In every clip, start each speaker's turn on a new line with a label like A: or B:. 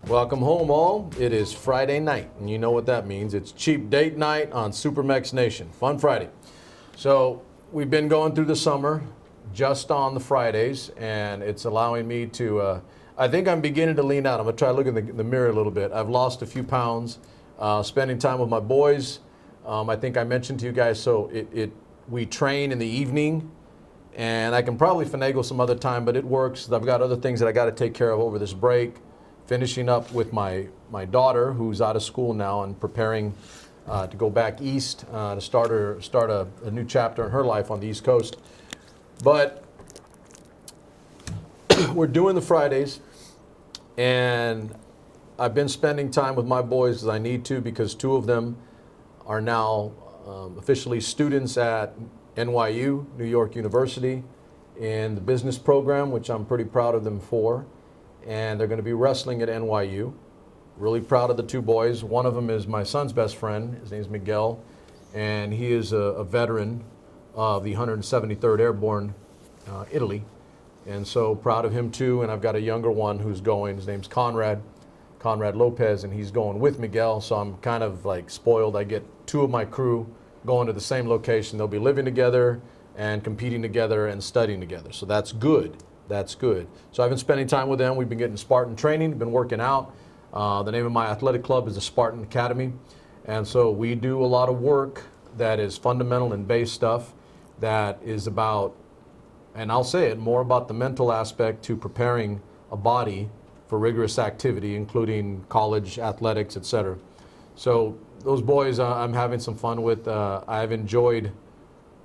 A: Welcome home, all. It is Friday night, and you know what that means. It's cheap date night on SuperMex Nation. Fun Friday. So we've been going through the summer just on the Fridays, and it's allowing me to, I think I'm beginning to lean out. I'm going to try to look in the mirror a little bit. I've lost a few pounds, spending time with my boys. I think I mentioned to you guys, so we train in the evening, and I can probably finagle some other time, but it works. I've got other things that I got to take care of over this break. Finishing up with my daughter, who's out of school now and preparing to go back east to start a new chapter in her life on the East Coast. But we're doing the Fridays, and I've been spending time with my boys as I need to, because two of them are now officially students at NYU, New York University, in the business program, which I'm pretty proud of them for. And they're going to be wrestling at NYU. Really proud of the two boys. One of them is my son's best friend. His name is Miguel, and he is a veteran of the 173rd Airborne, Italy. And so proud of him too. And I've got a younger one who's going. His name's Conrad Lopez, and he's going with Miguel. So I'm kind of like spoiled. I get two of my crew going to the same location. They'll be living together and competing together and studying together. So that's good. That's good. So I've been spending time with them. We've been getting Spartan training, been working out. The name of my athletic club is the Spartan Academy. And so we do a lot of work that is fundamental and base stuff that is about, and I'll say it, more about the mental aspect to preparing a body for rigorous activity, including college athletics, etc. So those boys I'm having some fun with. I've enjoyed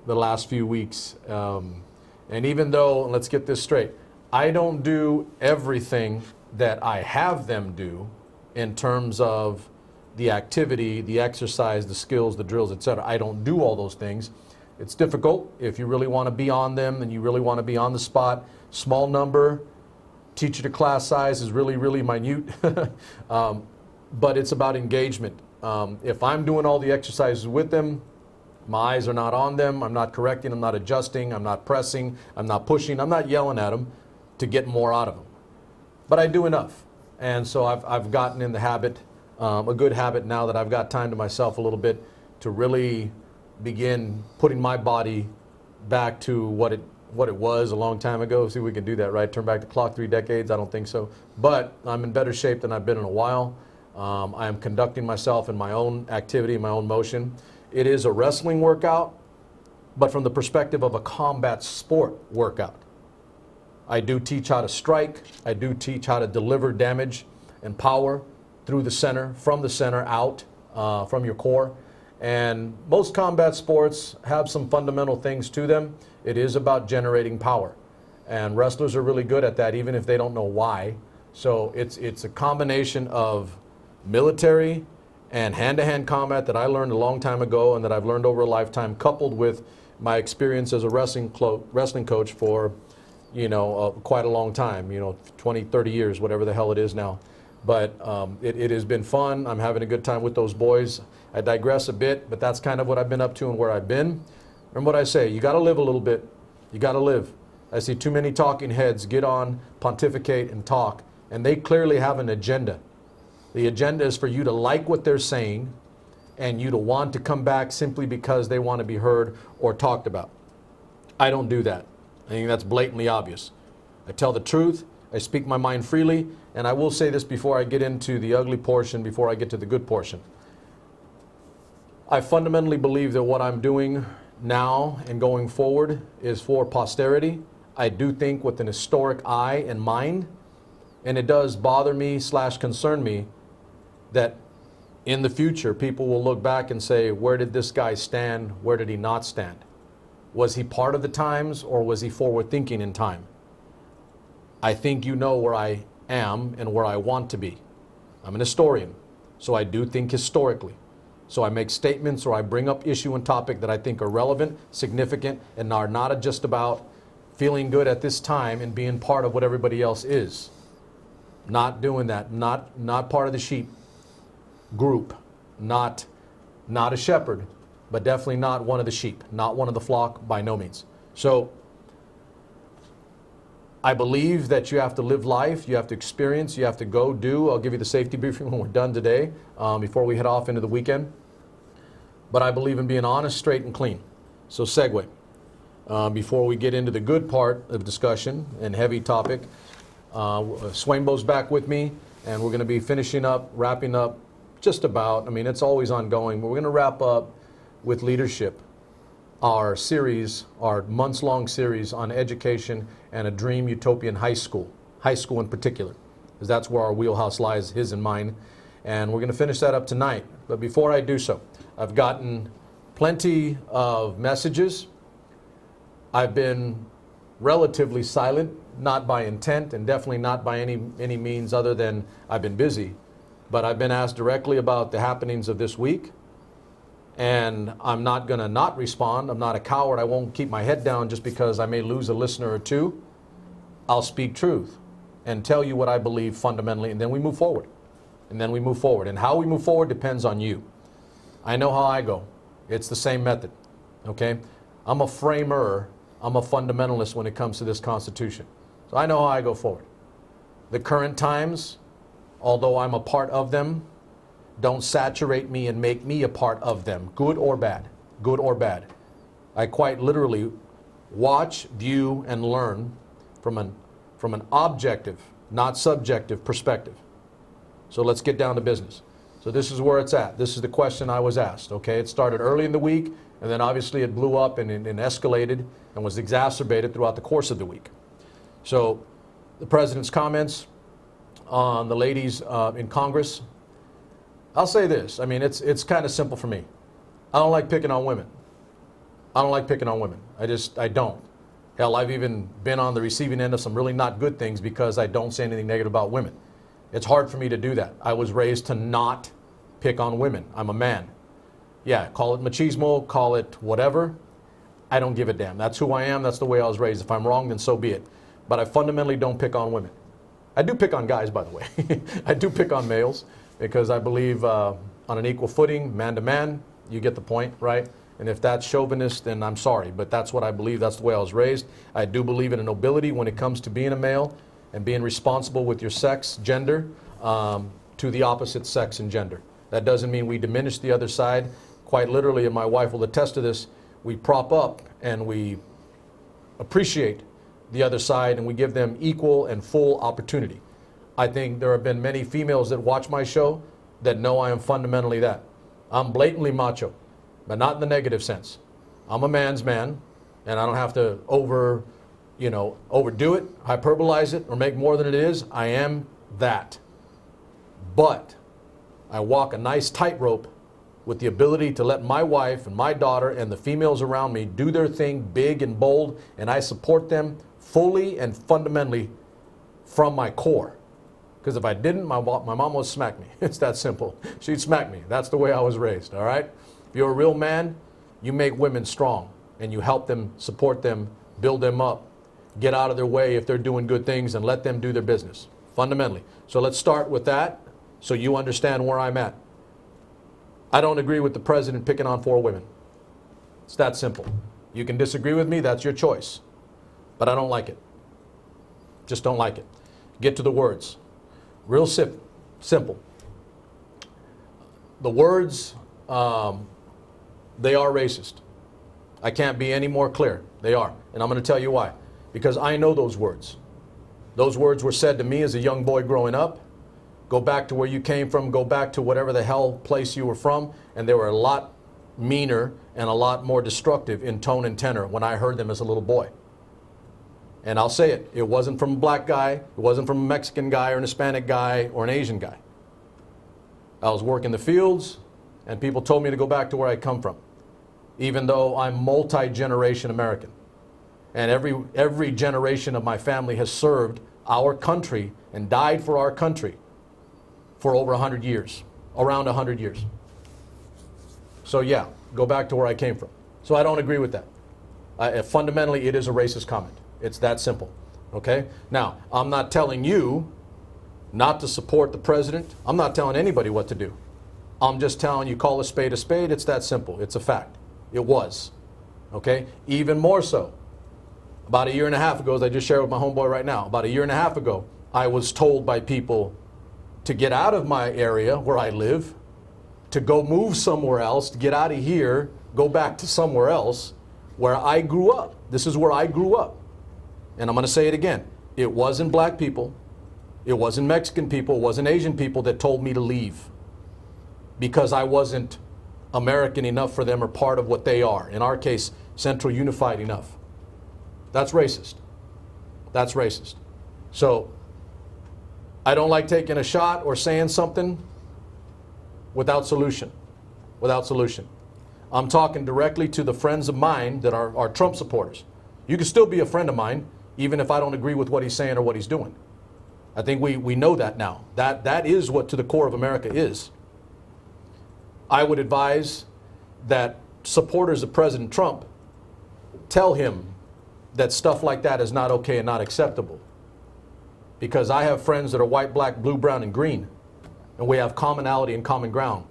A: the last few weeks. And even though, let's get this straight, I don't do everything that I have them do in terms of the activity, the exercise, the skills, the drills, etc. I don't do all those things. It's difficult if you really want to be on them and you really want to be on the spot. Small number, teacher to class size is really, really minute. But it's about engagement. If I'm doing all the exercises with them, my eyes are not on them, I'm not correcting, I'm not adjusting, I'm not pressing, I'm not pushing, I'm not yelling at them to get more out of them. But I do enough. And so I've gotten in the habit, a good habit now that I've got time to myself a little bit, to really begin putting my body back to what it was a long time ago. See if we can do that, right? Turn back the clock 3 decades? I don't think so. But I'm in better shape than I've been in a while. I am conducting myself in my own activity, my own motion. It is a wrestling workout, but from the perspective of a combat sport workout. I do teach how to strike. I do teach how to deliver damage and power through the center, from the center out, from your core. And most combat sports have some fundamental things to them. It is about generating power. And wrestlers are really good at that, even if they don't know why. So it's a combination of military and hand-to-hand combat that I learned a long time ago and that I've learned over a lifetime, coupled with my experience as a wrestling coach for, quite a long time, 20, 30 years, whatever the hell it is now. But it has been fun. I'm having a good time with those boys. I digress a bit, but that's kind of what I've been up to and where I've been. Remember what I say, you got to live a little bit. You got to live. I see too many talking heads get on, pontificate, and talk, and they clearly have an agenda. The agenda is for you to like what they're saying and you to want to come back simply because they want to be heard or talked about. I don't do that. I think that's blatantly obvious. I tell the truth, I speak my mind freely, and I will say this before I get into the ugly portion, before I get to the good portion. I fundamentally believe that what I'm doing now and going forward is for posterity. I do think with an historic eye and mind, and it does bother me / concern me that in the future people will look back and say, where did this guy stand? Where did he not stand? Was he part of the times, or was he forward thinking in time? I think you know where I am and where I want to be. I'm an historian, so I do think historically. So I make statements or I bring up issue and topic that I think are relevant, significant, and are not just about feeling good at this time and being part of what everybody else is. Not doing that, not part of the sheep group, not a shepherd, but definitely not one of the sheep, not one of the flock, by no means. So I believe that you have to live life, you have to experience, you have to go do. I'll give you the safety briefing when we're done today, before we head off into the weekend. But I believe in being honest, straight, and clean. So segue. Before we get into the good part of discussion and heavy topic, Swainbo's back with me, and we're going to be finishing up, wrapping up just about, I mean, it's always ongoing, but we're going to wrap up with leadership, our series, our months-long series on education and a dream utopian high school in particular, because that's where our wheelhouse lies, his and mine. And we're going to finish that up tonight. But before I do so, I've gotten plenty of messages. I've been relatively silent, not by intent and definitely not by any means other than I've been busy. But I've been asked directly about the happenings of this week. And I'm not going to not respond. I'm not a coward. I won't keep my head down just because I may lose a listener or two. I'll speak truth and tell you what I believe fundamentally, and then we move forward. And how we move forward depends on you. I know how I go. It's the same method, okay? I'm a framer. I'm a fundamentalist when it comes to this Constitution. So I know how I go forward. The current times, although I'm a part of them, don't saturate me and make me a part of them, good or bad, good or bad. I quite literally watch, view, and learn from an objective, not subjective perspective. So let's get down to business. So this is where it's at. This is the question I was asked, okay? It started early in the week, and then obviously it blew up and escalated and was exacerbated throughout the course of the week. So the president's comments on the ladies in Congress, I'll say this. I mean, it's kind of simple for me. I don't like picking on women. I don't like picking on women. I don't. Hell, I've even been on the receiving end of some really not good things because I don't say anything negative about women. It's hard for me to do that. I was raised to not pick on women. I'm a man. Yeah, call it machismo, call it whatever. I don't give a damn. That's who I am. That's the way I was raised. If I'm wrong, then so be it. But I fundamentally don't pick on women. I do pick on guys, by the way. I do pick on males because I believe on an equal footing, man to man, you get the point, right? And if that's chauvinist, then I'm sorry. But that's what I believe. That's the way I was raised. I do believe in a nobility when it comes to being a male and being responsible with your sex, gender, to the opposite sex and gender. That doesn't mean we diminish the other side. Quite literally, and my wife will attest to this, we prop up and we appreciate the other side and we give them equal and full opportunity. I think there have been many females that watch my show that know I am fundamentally that. I'm blatantly macho, but not in the negative sense. I'm a man's man, and I don't have to overdo it, hyperbolize it, or make more than it is. I am that. But I walk a nice tightrope with the ability to let my wife and my daughter and the females around me do their thing big and bold, and I support them fully and fundamentally from my core. Because if I didn't, my mom would smack me. It's that simple. She'd smack me. That's the way I was raised, all right? If you're a real man, you make women strong, and you help them, support them, build them up, get out of their way if they're doing good things, and let them do their business, fundamentally. So let's start with that so you understand where I'm at. I don't agree with the president picking on 4 women. It's that simple. You can disagree with me, that's your choice. But I don't like it. Just don't like it. Get to the words. Real simple. The words, they are racist. I can't be any more clear. They are. And I'm going to tell you why. Because I know those words. Those words were said to me as a young boy growing up. Go back to where you came from, go back to whatever the hell place you were from, and they were a lot meaner and a lot more destructive in tone and tenor when I heard them as a little boy. And I'll say it, it wasn't from a black guy, it wasn't from a Mexican guy or an Hispanic guy or an Asian guy. I was working the fields, and people told me to go back to where I come from, even though I'm multi-generation American. And every generation of my family has served our country and died for our country for over 100 years, around 100 years. So yeah, go back to where I came from. So I don't agree with that. Fundamentally, it is a racist comment. It's that simple, okay? Now, I'm not telling you not to support the president. I'm not telling anybody what to do. I'm just telling you, call a spade, it's that simple. It's a fact. It was, okay? Even more so, About a year and a half ago, as I just shared with my homeboy right now, about a year and a half ago, I was told by people to get out of my area where I live, to go move somewhere else, to get out of here, go back to somewhere else where I grew up. This is where I grew up. And I'm going to say it again. It wasn't black people. It wasn't Mexican people. It wasn't Asian people that told me to leave because I wasn't American enough for them or part of what they are. In our case, Central Unified enough. That's racist. That's racist. So I don't like taking a shot or saying something without solution. Without solution. I'm talking directly to the friends of mine that are Trump supporters. You can still be a friend of mine, even if I don't agree with what he's saying or what he's doing. I think we know that now. That is what to the core of America is. I would advise that supporters of President Trump tell him that stuff like that is not okay and not acceptable. Because I have friends that are white, black, blue, brown, and green, and we have commonality and common ground.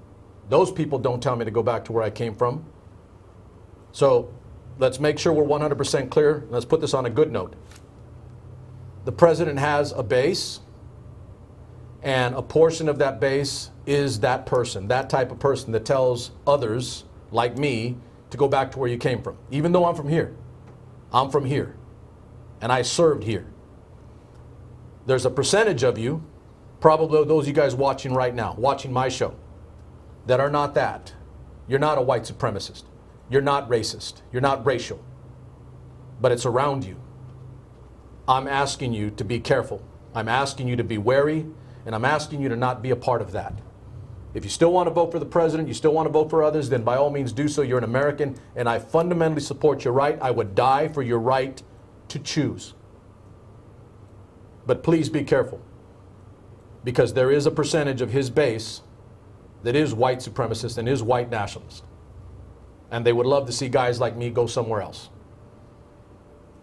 A: Those people don't tell me to go back to where I came from. So let's make sure we're 100% clear. Let's put this on a good note. The president has a base, and a portion of that base is that person, that type of person that tells others, like me, to go back to where you came from. Even though I'm from here. I'm from here, and I served here. There's a percentage of you, probably those of you guys watching right now, watching my show, that are not that. You're not a white supremacist. You're not racist. You're not racial. But it's around you. I'm asking you to be careful. I'm asking you to be wary, and I'm asking you to not be a part of that. If you still want to vote for the president, you still want to vote for others, then by all means do so. You're an American, and I fundamentally support your right. I would die for your right to choose. But please be careful, because there is a percentage of his base that is white supremacist and is white nationalist. And they would love to see guys like me go somewhere else.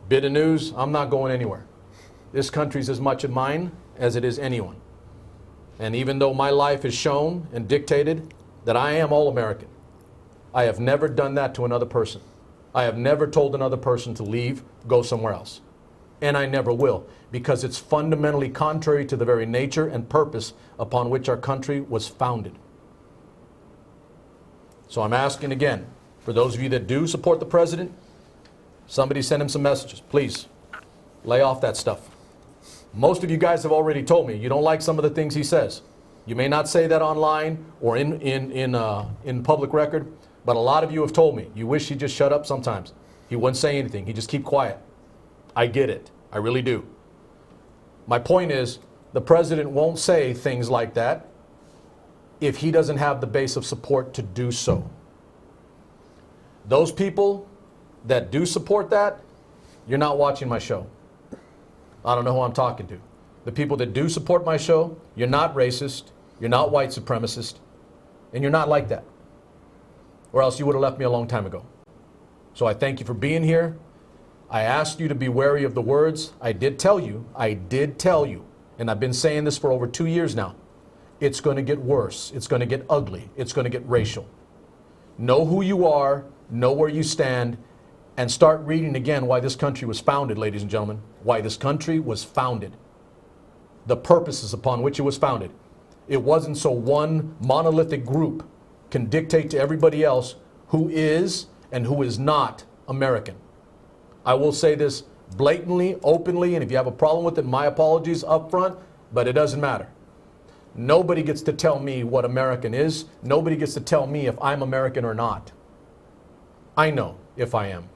A: Bit of news, I'm not going anywhere. This country's as much of mine as it is anyone. And even though my life has shown and dictated that I am all-American, I have never done that to another person. I have never told another person to leave, go somewhere else. And I never will, because it's fundamentally contrary to the very nature and purpose upon which our country was founded. So I'm asking again, for those of you that do support the president, somebody send him some messages. Please, lay off that stuff. Most of you guys have already told me you don't like some of the things he says. You may not say that online or in public record, but a lot of you have told me you wish he'd just shut up sometimes. He wouldn't say anything. He'd just keep quiet. I get it. I really do. My point is, the president won't say things like that if he doesn't have the base of support to do so. Those people that do support that, you're not watching my show. I don't know who I'm talking to. The people that do support my show, you're not racist, you're not white supremacist, and you're not like that. Or else you would have left me a long time ago. So I thank you for being here. I asked you to be wary of the words. I did tell you, and I've been saying this for over 2 years now. It's going to get worse. It's going to get ugly. It's going to get racial. Know who you are, know where you stand, and start reading again why this country was founded, ladies and gentlemen. Why this country was founded. The purposes upon which it was founded. It wasn't so one monolithic group can dictate to everybody else who is and who is not American. I will say this blatantly, openly, and if you have a problem with it, my apologies up front, but it doesn't matter. Nobody gets to tell me what American is. Nobody gets to tell me if I'm American or not. I know if I am.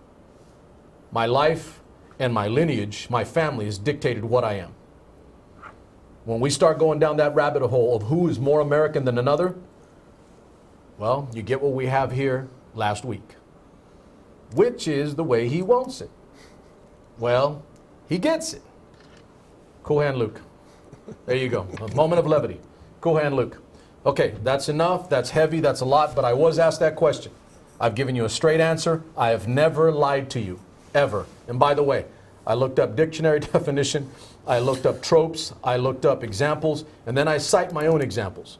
A: My life and my lineage, my family has dictated what I am. When we start going down that rabbit hole of who is more American than another, well, you get what we have here last week. Which is the way he wants it. Well, he gets it. Cool hand, Luke. There you go. A moment of levity. Cool hand, Luke. Okay, that's enough. That's heavy. That's a lot. But I was asked that question. I've given you a straight answer. I have never lied to you, ever. And by the way, I looked up dictionary definition. I looked up tropes. I looked up examples. And then I cite my own examples.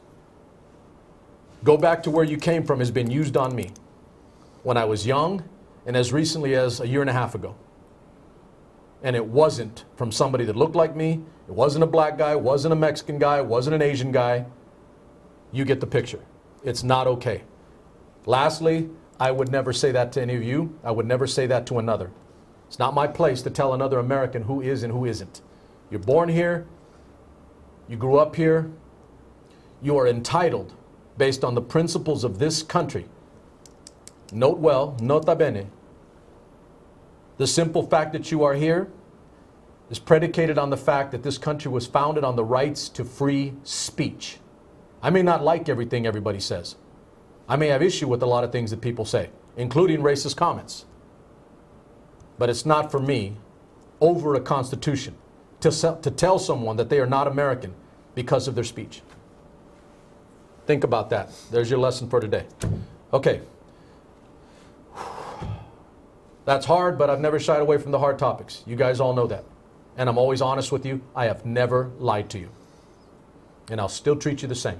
A: Go back to where you came from has been used on me when I was young and as recently as a year and a half ago. and it wasn't from somebody that looked like me, it wasn't a black guy, it wasn't a Mexican guy, it wasn't an Asian guy, you get the picture. It's not okay. Lastly, I would never say that to any of you. I would never say that to another. It's not my place to tell another American who is and who isn't. You're born here, you grew up here, you are entitled, based on the principles of this country. Note well, nota bene, the simple fact that you are here is predicated on the fact that this country was founded on the rights to free speech. I may not like everything everybody says. I may have issue with a lot of things that people say, including racist comments. But it's not for me, over a constitution, to tell someone that they are not American because of their speech. Think about that. There's your lesson for today. Okay. That's hard, but I've never shied away from the hard topics. You guys all know that. And I'm always honest with you. I have never lied to you. And I'll still treat you the same.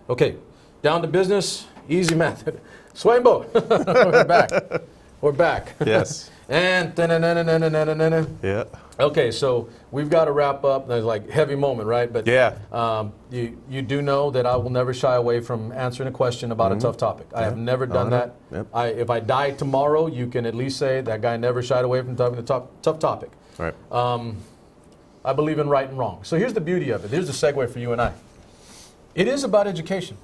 A: Okay, down to business, easy method. Swambo, we're back. We're back.
B: Yes.
A: And
B: Yeah.
A: okay, so we've got to wrap up. There's like heavy moment, right? But
B: Yeah.
A: You do know that I will never shy away from answering a question about a tough topic. I have never done that.
B: Yep.
A: If I die tomorrow, you can at least say that guy never shied away from talking a tough topic.
B: Right.
A: I believe in right and wrong. So here's the beauty of it. Here's the segue for you and I. It is about education.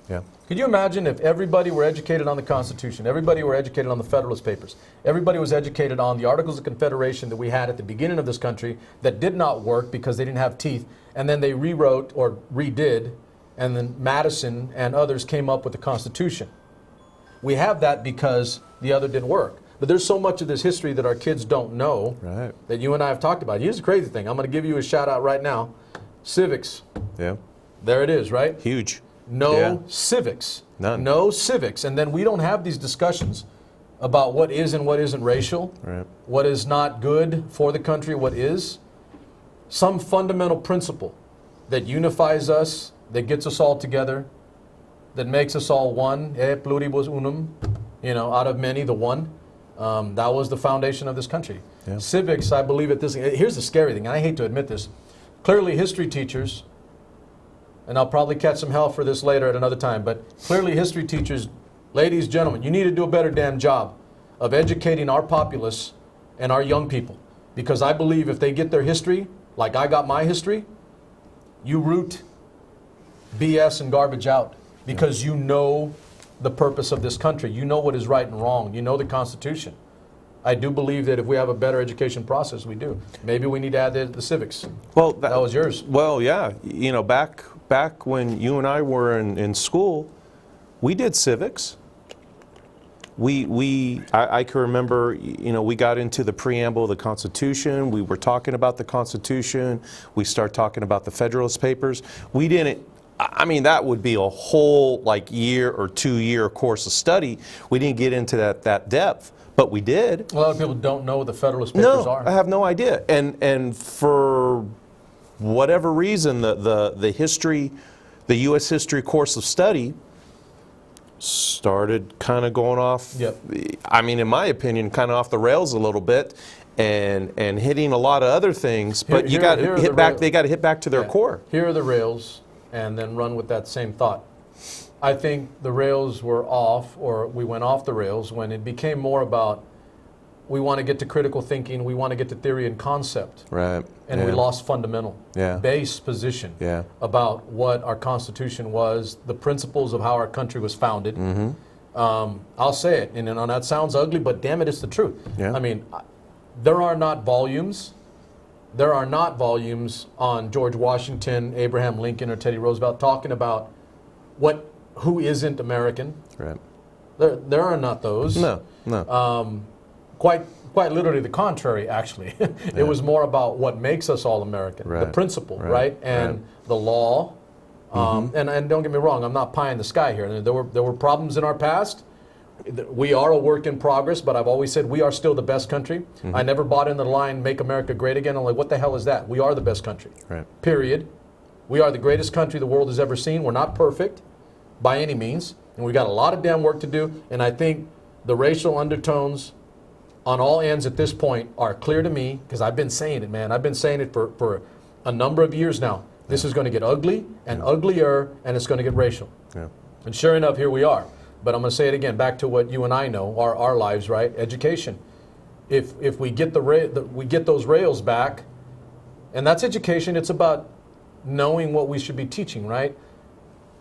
B: Yeah.
A: Could you imagine if everybody were educated on the Constitution, everybody were educated on the Federalist Papers, everybody was educated on the Articles of Confederation that we had at the beginning of this country that did not work because they didn't have teeth, and then they rewrote or redid, and then Madison and others came up with the Constitution. We have that because the other didn't work. But there's so much of this history that our kids don't know that you and I have talked about. Here's the crazy thing. I'm going to give you a shout out right now. Civics.
B: Yeah.
A: There it is, right?
B: Huge.
A: No civics.
B: None.
A: No civics. And then we don't have these discussions about what is and what isn't racial, what is not good for the country, what is. Some fundamental principle that unifies us, that gets us all together, that makes us all one, pluribus unum, out of many, the one. That was the foundation of this country. Yeah. Civics, I believe at this, here's the scary thing, and I hate to admit this. Clearly history teachers, and I'll probably catch some hell for this later at another time, but clearly history teachers, ladies, gentlemen, you need to do a better damn job of educating our populace and our young people. Because I believe if they get their history, like I got my history, you root BS and garbage out because you know the purpose of this country. You know what is right and wrong. You know the Constitution. I do believe that if we have a better education process, we do. Maybe we need to add the civics. Well, that was yours.
B: Well, yeah. Back when you and I were in school, we did civics. I can remember, we got into the preamble of the Constitution. We were talking about the Constitution. We started talking about the Federalist Papers. We didn't. I mean, that would be a whole year or 2 year course of study. We didn't get into that depth, but we did.
A: A lot of people don't know what the Federalist Papers are.
B: No, I have no idea. And for whatever reason, the history, the U.S. history course of study started kind of going off.
A: Yep.
B: I mean, in my opinion, kind of off the rails a little bit, and hitting a lot of other things. But you got to hit back. They got to hit back to their core.
A: Here are the rails, and then run with that same thought. I think the rails were off, or we went off the rails when it became more about we want to get to critical thinking, we want to get to theory and concept.
B: Right.
A: And we lost fundamental, base position about what our Constitution was, the principles of how our country was founded. I'll say it, and that sounds ugly, but damn it, it's the truth. Yeah. I mean, there are not volumes. There are not volumes on George Washington, Abraham Lincoln, or Teddy Roosevelt talking about who isn't American. Right. There are not those.
B: No.
A: Quite literally the contrary, actually. It was more about what makes us all American, the principle, right? And the law. And don't get me wrong, I'm not pie in the sky here. There were problems in our past. We are a work in progress, but I've always said we are still the best country. I never bought into the line, make America great again. I'm like, what the hell is that? We are the best country, period. We are the greatest country the world has ever seen. We're not perfect by any means, and we got a lot of damn work to do. And I think the racial undertones on all ends at this point are clear to me, because I've been saying it, man. I've been saying it for a number of years now. This is going to get ugly and uglier, and it's going to get racial.
B: Yeah.
A: And sure enough, here we are. But I'm going to say it again, back to what you and I know, our lives, right? Education. If we get we get those rails back, and that's education. It's about knowing what we should be teaching, right?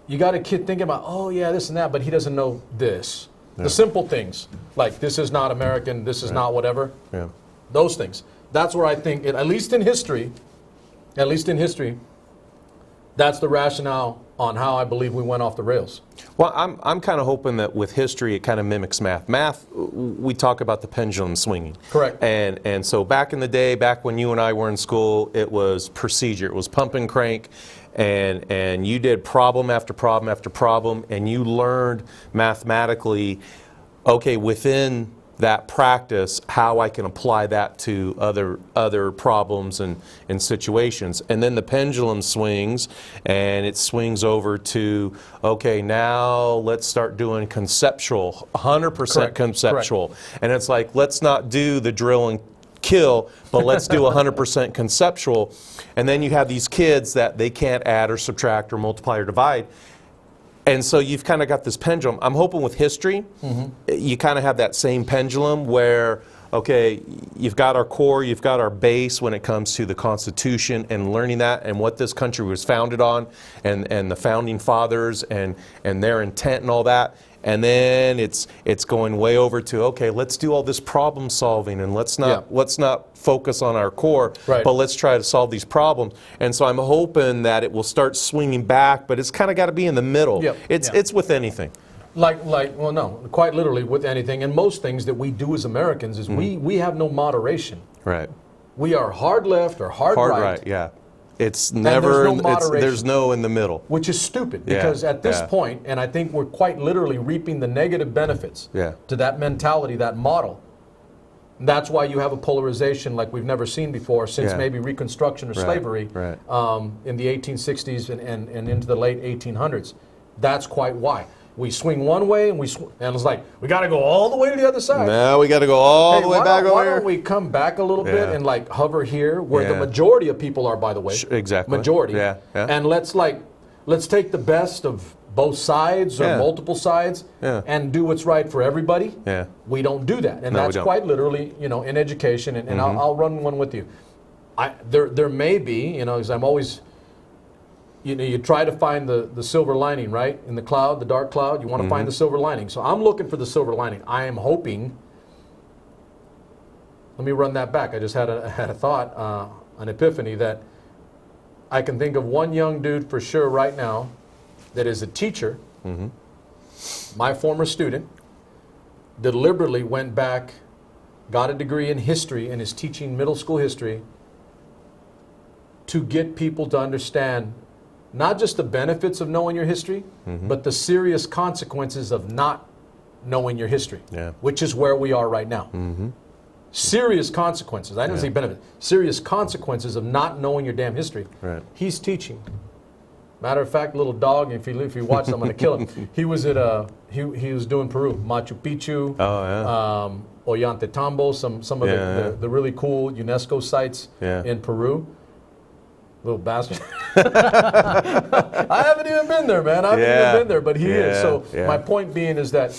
A: You got a kid thinking about, oh yeah, this and that, but he doesn't know this. Yeah. The simple things, like this is not American, this is not whatever.
B: Yeah.
A: Those things. That's where I think, at least in history, that's the rationale on how I believe we went off the rails.
B: Well, I'm kind of hoping that with history it kind of mimics math. Math, we talk about the pendulum swinging.
A: Correct.
B: And so back in the day, back when you and I were in school, it was procedure. It was pump and crank, and you did problem after problem after problem, and you learned mathematically, okay, within that practice, how I can apply that to other problems and situations. And then the pendulum swings, and it swings over to, okay, now let's start doing conceptual, 100% conceptual. Correct. And it's like, let's not do the drill and kill, but let's do 100% conceptual. And then you have these kids that they can't add or subtract or multiply or divide. And so you've kind of got this pendulum. I'm hoping with history, you kind of have that same pendulum where, okay, you've got our core, you've got our base when it comes to the Constitution and learning that and what this country was founded on, and the founding fathers and their intent and all that. And then it's going way over to, okay, let's do all this problem solving, and let's not focus on our core, but let's try to solve these problems. And so I'm hoping that it will start swinging back, but it's kind of got to be in the middle. It's with anything.
A: Well, no, quite literally with anything. And most things that we do as Americans is we have no moderation.
B: Right.
A: We are hard left or hard right.
B: Hard right, yeah. It's never, there's no in the middle.
A: Which is stupid, because at this point, and I think we're quite literally reaping the negative benefits to that mentality, that model. And that's why you have a polarization like we've never seen before since maybe Reconstruction or slavery in the 1860s and into the late 1800s. That's quite why. We swing one way, and it's like, we got to go all the way to the other side.
B: Now we got to go all the way back over here.
A: Why don't we come back a little bit and like hover here, where the majority of people are, by the way.
B: Exactly.
A: Majority. And let's take the best of both sides or multiple sides and do what's right for everybody. We don't do that, and that's quite literally, in education. And I'll run one with you. There may be, because I'm always. You try to find the silver lining, right? In the cloud, the dark cloud, you want to find the silver lining. So I'm looking for the silver lining. I am hoping, let me run that back. I just had a thought, an epiphany, that I can think of one young dude for sure right now that is a teacher, my former student, deliberately went back, got a degree in history and is teaching middle school history to get people to understand not just the benefits of knowing your history, but the serious consequences of not knowing your history, which is where we are right now. Serious consequences. I didn't say benefits. Serious consequences of not knowing your damn history. He's teaching. Matter of fact, little dog, if you watch, I'm going to kill him. He was at he was doing Peru, Machu Picchu, Ollantaytambo, some of the really cool UNESCO sites in Peru. Little bastard. I haven't even been there, man. I haven't even been there, but he is. So my point being is that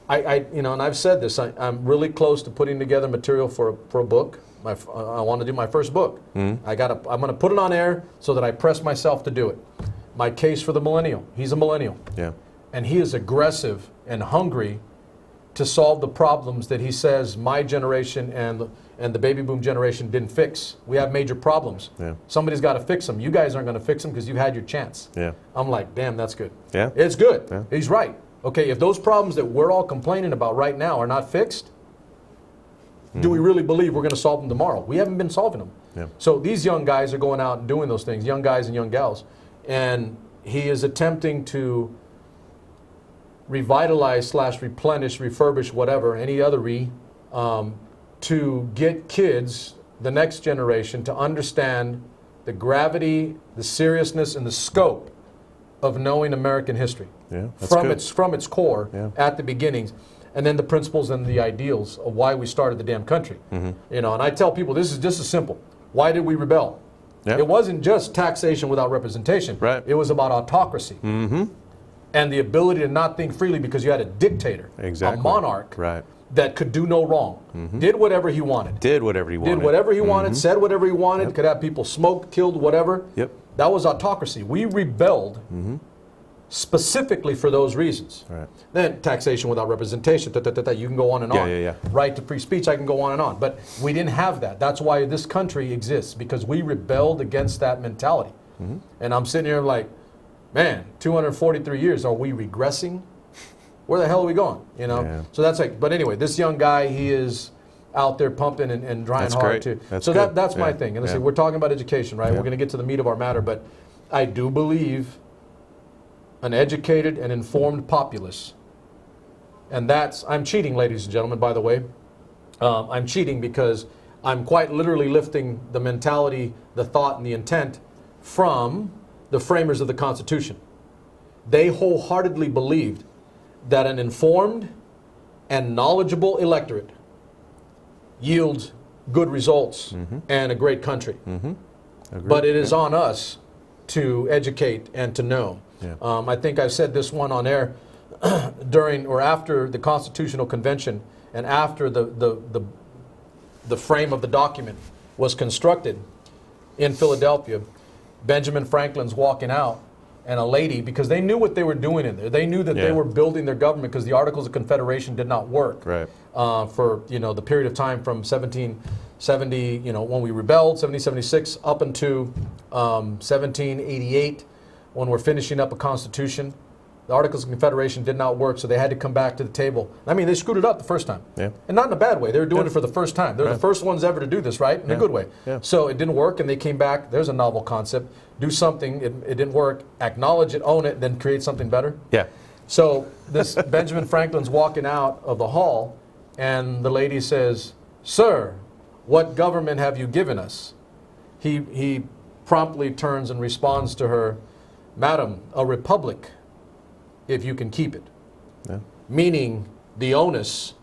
A: I and I've said this. I'm really close to putting together material for a book. I want to do my first book. I'm going to put it on air so that I press myself to do it. My case for the millennial. He's a millennial. And he is aggressive and hungry to solve the problems that he says my generation and the baby boom generation didn't fix. We have major problems. Somebody's got to fix them. You guys aren't going to fix them because you've had your chance. I'm like, damn, that's good. It's good. He's right. Okay, if those problems that we're all complaining about right now are not fixed, do we really believe we're going to solve them tomorrow? We haven't been solving them. So these young guys are going out and doing those things, young guys and young gals. And he is attempting to revitalize / replenish, refurbish, whatever, any other to get kids, the next generation, to understand the gravity, the seriousness, and the scope of knowing American history from its core at the beginnings. and then the principles and the ideals of why we started the damn country. You know, and I tell people this is just as simple. Why did we rebel?
B: Yep.
A: It wasn't just taxation without representation.
B: Right.
A: It was about autocracy and the ability to not think freely because you had a dictator,
B: Exactly.
A: a monarch
B: Right.
A: that could do no wrong, did whatever he wanted.
B: Did whatever he wanted.
A: Did whatever he wanted, said whatever he wanted, could have people smoked, killed, whatever.
B: Yep.
A: That was autocracy. We rebelled specifically for those reasons.
B: Right.
A: Then taxation without representation, you can go on and
B: Yeah,
A: on.
B: yeah, yeah.
A: Right to free speech, I can go on and on. But we didn't have that. That's why this country exists, because we rebelled against that mentality. And I'm sitting here like, man, 243 years, are we regressing? Where the hell are we going? You know?
B: Yeah.
A: So that's like, but anyway, this young guy, he is out there pumping and trying
B: That's
A: hard
B: great.
A: too.
B: That's
A: so
B: good.
A: that's my
B: Yeah.
A: thing. And
B: Yeah.
A: listen, we're talking about education, right?
B: Yeah.
A: We're going to get to the meat of our matter, but I do believe an educated and informed populace, and that's, I'm cheating, ladies and gentlemen, by the way. I'm cheating because I'm quite literally lifting the mentality, the thought, and the intent from the framers of the Constitution. They wholeheartedly believed that an informed and knowledgeable electorate yields good results and a great country.
B: Agreed.
A: But it is on us to educate and to know.
B: Yeah.
A: I think I've said this one on air during or after the Constitutional Convention and after the frame of the document was constructed in Philadelphia. Benjamin Franklin's walking out, and a lady, because they knew what they were doing in there. They knew that they
B: Yeah.
A: were building their government because the Articles of Confederation did not work
B: Right.
A: for the period of time from 1770, when we rebelled, 1776, up into 1788, when we're finishing up a constitution. The Articles of Confederation did not work, so they had to come back to the table. I mean, they screwed it up the first time.
B: Yeah.
A: And not in a bad way. They were doing
B: Yeah.
A: it for the first time. They're
B: Right.
A: the first ones ever to do this, right? In a
B: Yeah.
A: good way.
B: Yeah.
A: So it didn't work, and they came back. There's a novel concept. Do something, it didn't work. Acknowledge it, own it, then create something better.
B: Yeah.
A: So this Benjamin Franklin's walking out of the hall, and the lady says, "Sir, what government have you given us?" He promptly turns and responds to her, "Madam, a republic, if you can keep it."
B: Yeah.
A: Meaning the onus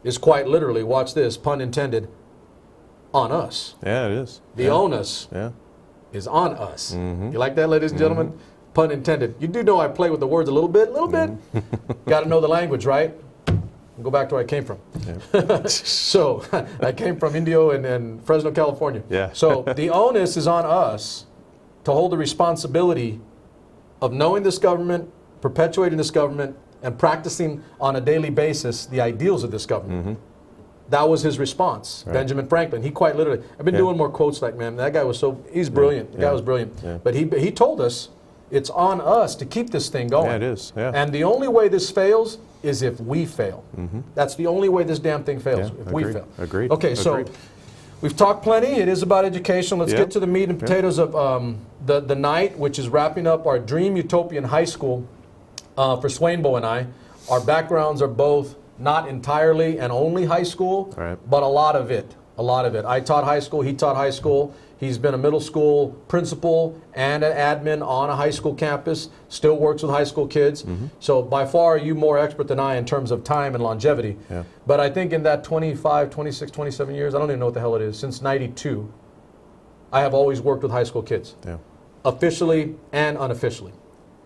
A: is quite literally, watch this, pun intended, on us.
B: Yeah, it is.
A: The
B: yeah.
A: onus
B: Yeah.
A: is on us. You like that, ladies and gentlemen? Pun intended. You do know I play with the words a little bit, Got to know the language, right? Go back to where I came from.
B: Yeah.
A: So I came from Indio and Fresno, California.
B: Yeah.
A: So the onus is on us to hold the responsibility of knowing this government, perpetuating this government, and practicing on a daily basis the ideals of this government. That was his response,
B: Right.
A: Benjamin Franklin. He quite literally, I've been
B: Yeah.
A: doing more quotes like, man, that guy was he's brilliant. The guy
B: Yeah.
A: was brilliant.
B: Yeah.
A: But he told us it's on us to keep this thing going.
B: Yeah, it is. Yeah.
A: And the only way this fails is if we fail. That's the only way this damn thing fails,
B: Yeah,
A: if we
B: agreed.
A: fail.
B: Agreed.
A: Okay, so
B: Agreed.
A: we've talked plenty. It is about education. Let's
B: Yeah.
A: get to the meat and potatoes of the night, which is wrapping up our Dream Utopian High School for Swainbo and I. Our backgrounds are both not entirely and only high school,
B: Right.
A: but a lot of it. A lot of it. I taught high school. He taught high school. He's been a middle school principal and an admin on a high school campus. Still works with high school kids. So by far, you more expert than I in terms of time and longevity.
B: Yeah.
A: But I think in that 25, 26, 27 years, I don't even know what the hell it is, since 92, I have always worked with high school kids,
B: Yeah.
A: officially and unofficially.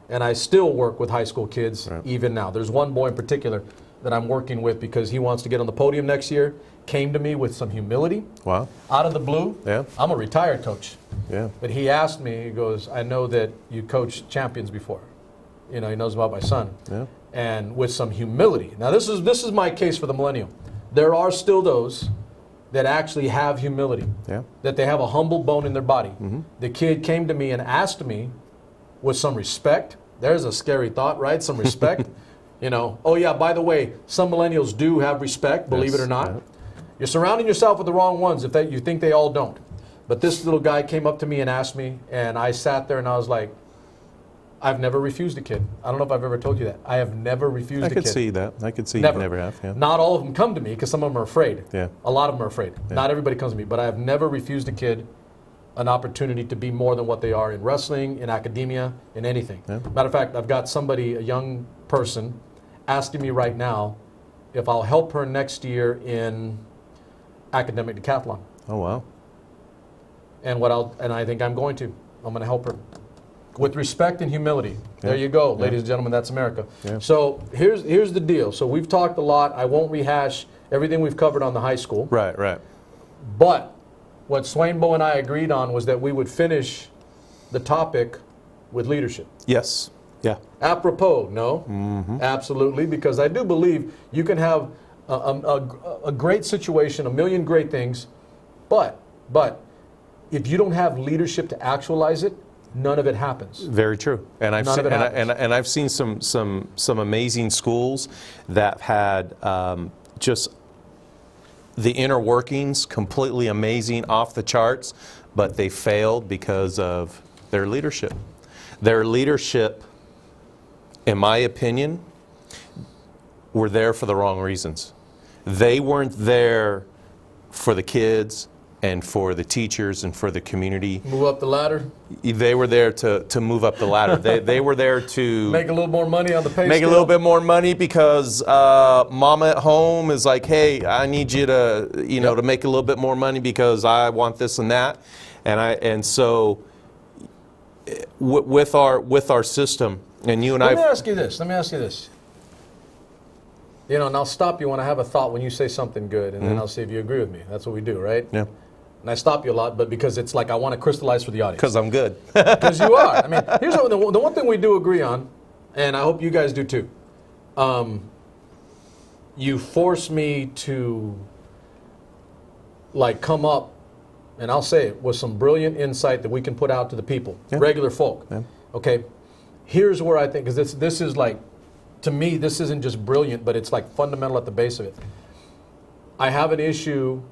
A: And I still work with high school kids
B: Right.
A: even now. There's one boy in particular that I'm working with because he wants to get on the podium next year, came to me with some humility
B: Wow.
A: out of the blue.
B: Yeah.
A: I'm a retired coach.
B: Yeah.
A: But he asked me, he goes, "I know that you coached champions before." You know, he knows about my son.
B: Yeah.
A: And with some humility. Now this is my case for the millennial. There are still those that actually have humility,
B: Yeah.
A: that they have a humble bone in their body. The kid came to me and asked me with some respect. There's a scary thought, right? Some respect. Oh yeah, by the way, some millennials do have respect, believe it or
B: Yes,
A: not.
B: yeah.
A: You're surrounding yourself with the wrong ones if you think they all don't. But this little guy came up to me and asked me, and I sat there and I was like, I've never refused a kid. I don't know if I've ever told you that. I have never refused
B: I
A: a
B: could
A: kid.
B: see that. I could see
A: Never.
B: you never have. Yeah.
A: Not all of them come to me because some of them are afraid.
B: Yeah.
A: A lot of them are afraid. Not everybody comes to me, but I have never refused a kid an opportunity to be more than what they are in wrestling, in academia, in anything.
B: Yeah.
A: Matter of fact, I've got somebody, a young person, asking me right now if I'll help her next year in academic decathlon.
B: Oh, wow.
A: And I think I'm going to help her with respect and humility. There
B: Yeah.
A: you go,
B: Yeah.
A: ladies and gentlemen, that's America.
B: Yeah.
A: So here's the deal. So we've talked a lot. I won't rehash everything we've covered on the high school.
B: Right, right.
A: But what Swainbo and I agreed on was that we would finish the topic with leadership.
B: Yes. Yeah.
A: Apropos, no? Absolutely, because I do believe you can have a great situation, a million great things, but if you don't have leadership to actualize it, none of it happens.
B: Very true. And I've
A: None
B: seen,
A: of it happens.
B: and I've seen some amazing schools that had just the inner workings completely amazing, off the charts, but they failed because of their leadership. Their leadership, in my opinion, were there for the wrong reasons. They weren't there for the kids and for the teachers and for the community.
A: Move up the ladder,
B: They were there to move up the ladder. They were there to
A: make a little more money on the pay
B: make
A: scale.
B: a little bit more money because mama at home is like, hey, I need you to, to make a little bit more money because I want this and that. And so with our system, and you and
A: Let me
B: I,
A: ask you this. And I'll stop you when I have a thought when you say something good, and then I'll see if you agree with me. That's what we do, right?
B: yeah,
A: And I stop you a lot, but because it's like I want to crystallize for the audience.
B: because I'm good.
A: Because you are. I mean, here's the one thing we do agree on, and I hope you guys do too. You force me to come up, and I'll say it, with some brilliant insight that we can put out to the people,
B: Yeah.
A: regular folk.
B: Yeah.
A: Okay, here's where I think, because this is like, to me, this isn't just brilliant, but it's like fundamental at the base of it. I have an issue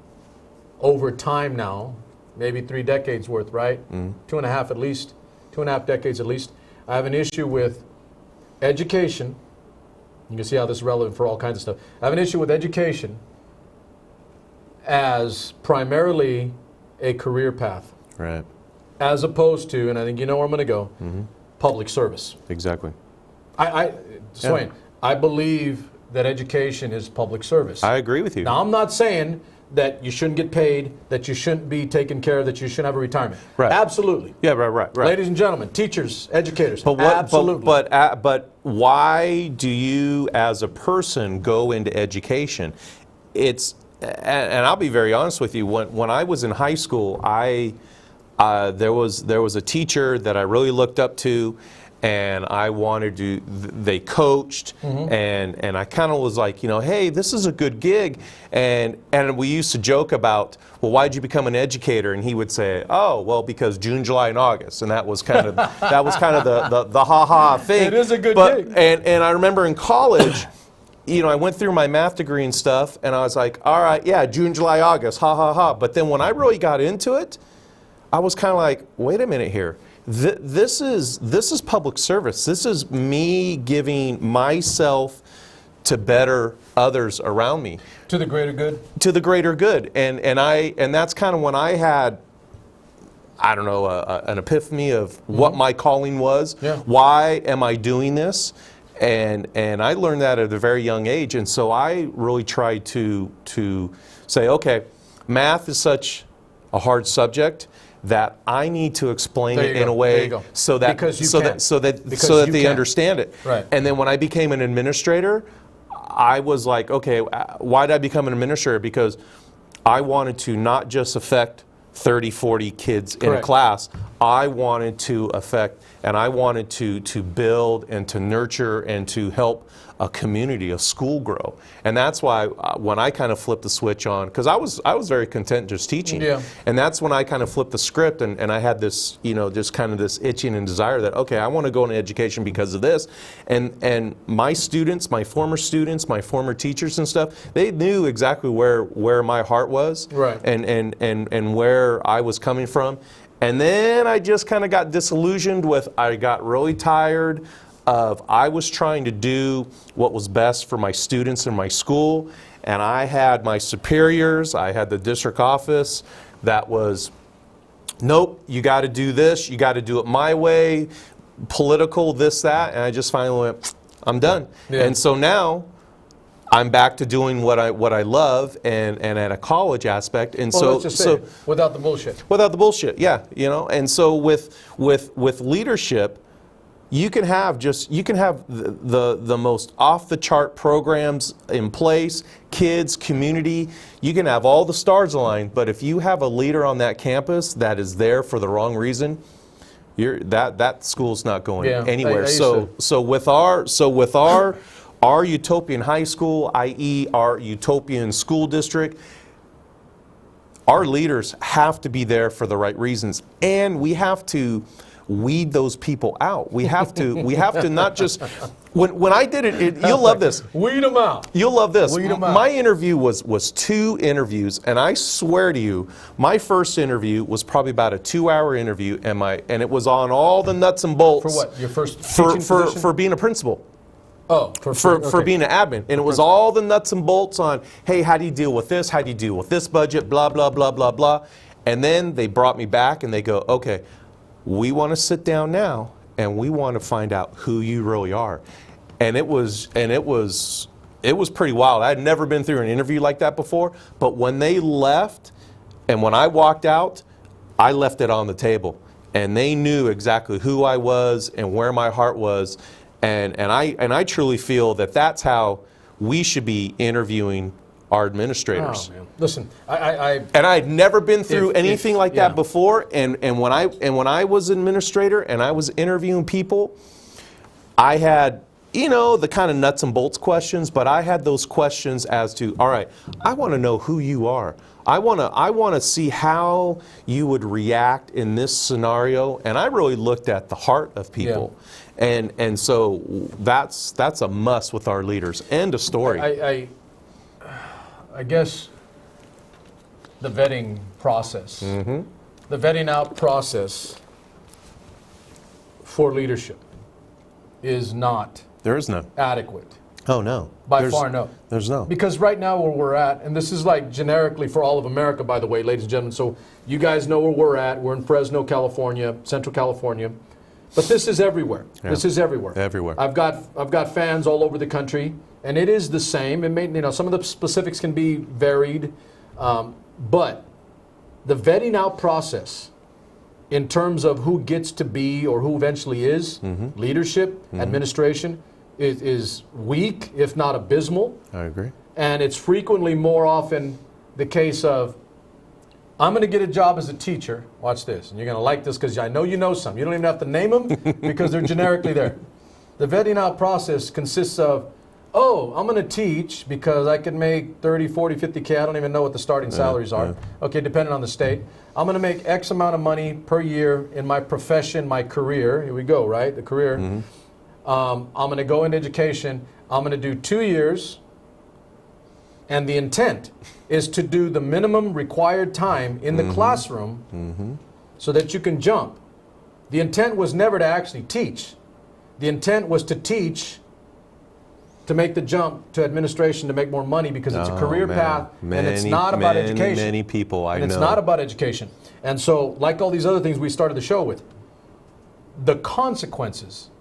A: over time now, maybe 3 decades worth, right? 2.5 at least, 2.5 decades at least. I have an issue with education. You can see how this is relevant for all kinds of stuff. I have an issue with education as primarily a career path,
B: Right.
A: as opposed to, and I think you know where I'm going to go, public service.
B: Exactly.
A: Swain, I believe that education is public service.
B: I agree with you.
A: Now, I'm not saying that you shouldn't get paid, that you shouldn't be taken care of, that you shouldn't have a retirement.
B: Right.
A: Absolutely.
B: Yeah. Right.
A: Ladies and gentlemen, teachers, educators,
B: But
A: absolutely.
B: But why do you, as a person, go into education? And I'll be very honest with you. When I was in high school, there was a teacher that I really looked up to, and I wanted to. They coached, and I kind of was like, hey, this is a good gig, and we used to joke about, well, why'd you become an educator? And he would say, oh, well, because June, July, and August, and that was kind of the ha-ha thing.
A: It is a good gig.
B: And I remember in college, I went through my math degree and stuff, and I was like, all right, yeah, June, July, August, ha ha ha. But then when I really got into it, I was kind of like, wait a minute here. This is public service. This is me giving myself to better others around me.
A: to the greater good.
B: To the greater good. And that's kind of when I had, I don't know, an epiphany of what my calling was.
A: Yeah.
B: Why am I doing this? And I learned that at a very young age. And so I really tried to say, okay, math is such a hard subject that I need to explain it in a way so that they understand it.
A: Right.
B: And then when I became an administrator, I was like, okay, why did I become an administrator? Because I wanted to not just affect 30, 40 kids in a
A: Correct.
B: class. I wanted to affect, and I wanted to build and to nurture and to help a community, a school grow. And that's why when I kind of flipped the switch on, because I was very content just teaching.
A: Yeah.
B: And that's when I kind of flipped the script, and I had this, just kind of this itching and desire that, okay, I want to go into education because of this. And my students, my former teachers and stuff, they knew exactly where my heart was.
A: Right.
B: And where I was coming from. And then I just kind of got disillusioned I got really tired of, I was trying to do what was best for my students in my school, and I had my superiors, I had the district office that was, nope, you got to do this, you got to do it my way, political, this, that, and I just finally went, I'm done.
A: Yeah.
B: And so now, I'm back to doing what I love and at a college aspect. And
A: Well,
B: so
A: let's just say, without the bullshit.
B: without the bullshit, yeah, And so with leadership, you can have the most off the chart programs in place, kids, community. You can have all the stars aligned, but if you have a leader on that campus that is there for the wrong reason, that school's not going anywhere. So with our utopian high school, i.e. our utopian school district, our leaders have to be there for the right reasons, and we have to weed those people out. We have to not just, when I did it, you'll love this.
A: Weed them out.
B: You'll love this.
A: Weed 'em out.
B: My interview was 2 interviews, and I swear to you, my first interview was probably about a 2-hour interview, and it was on all the nuts and bolts.
A: For what? Your first teaching position?
B: For being a principal.
A: Oh,
B: For being an admin. And it was all the nuts and bolts on, hey, how do you deal with this? How do you deal with this budget? Blah, blah, blah, blah, blah. And then they brought me back and they go, okay, we want to sit down now and we want to find out who you really are. And it was pretty wild. I had never been through an interview like that before, but when they left and when I walked out, I left it on the table. And they knew exactly who I was and where my heart was. And I truly feel that that's how we should be interviewing our administrators.
A: Oh, man. Listen, I
B: and I had never been through anything like that before. And when I was administrator and I was interviewing people, I had the kind of nuts and bolts questions, but I had those questions as to, all right, I want to know who you are. I want to see how you would react in this scenario, and I really looked at the heart of people. Yeah. And so that's a must with our leaders. End of story.
A: I guess the vetting process, the vetting out process for leadership is not adequate.
B: Oh, no.
A: By far, no.
B: There's no.
A: Because right now where we're at, and this is like generically for all of America, by the way, ladies and gentlemen, so you guys know where we're at. We're in Fresno, California, Central California. But this is everywhere. Yeah. This is everywhere.
B: Everywhere.
A: I've got fans all over the country, and it is the same. It may, some of the specifics can be varied, but the vetting out process in terms of who gets to be or who eventually is leadership, administration, is weak, if not abysmal.
B: I agree.
A: And it's frequently more often the case of, I'm going to get a job as a teacher. Watch this. And you're going to like this because I know you know some. You don't even have to name them because they're generically there. The vetting out process consists of, oh, I'm going to teach because I can make 30, 40, 50K. I don't even know what the starting salaries are. Okay, depending on the state. I'm going to make X amount of money per year in my profession, my career. Here we go, right? The career. I'm going to go into education. I'm going to do 2 years. And the intent is to do the minimum required time in the classroom so that you can jump. The intent was never to actually teach. The intent was to teach to make the jump to administration to make more money because it's a career path and it's not about education.
B: Many people I know.
A: And it's not about education. And so, like all these other things we started the show with, the consequences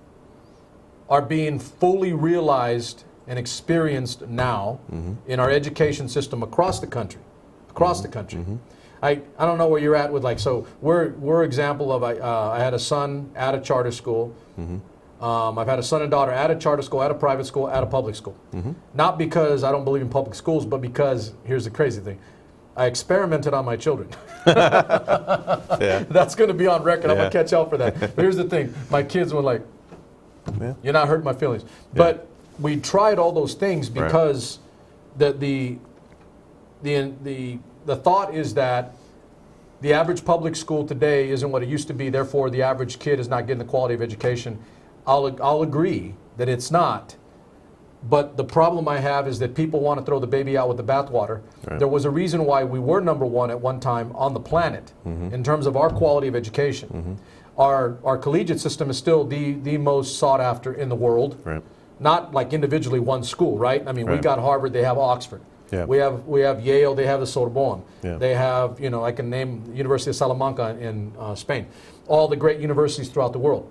A: are being fully realized and experienced now in our education system across the country. Across the country. I don't know where you're at with so we're example of I had a son at a charter school. I've had a son and daughter at a charter school, at a private school, at a public school. Not because I don't believe in public schools, but because, here's the crazy thing, I experimented on my children. That's going to be on record. I'm going to catch out for that. But here's the thing, my kids were like, you're not hurting my feelings. But we tried all those things because the thought is that the average public school today isn't what it used to be. Therefore, the average kid is not getting the quality of education. I'll agree that it's not. But the problem I have is that people want to throw the baby out with the bathwater. There was a reason why we were #1 at one time on the planet in terms of our quality of education. Our collegiate system is still the most sought after in the world. Not like individually one school, right? I mean, we got Harvard, they have Oxford. We have Yale, they have the Sorbonne. They have, I can name University of Salamanca in Spain. All the great universities throughout the world.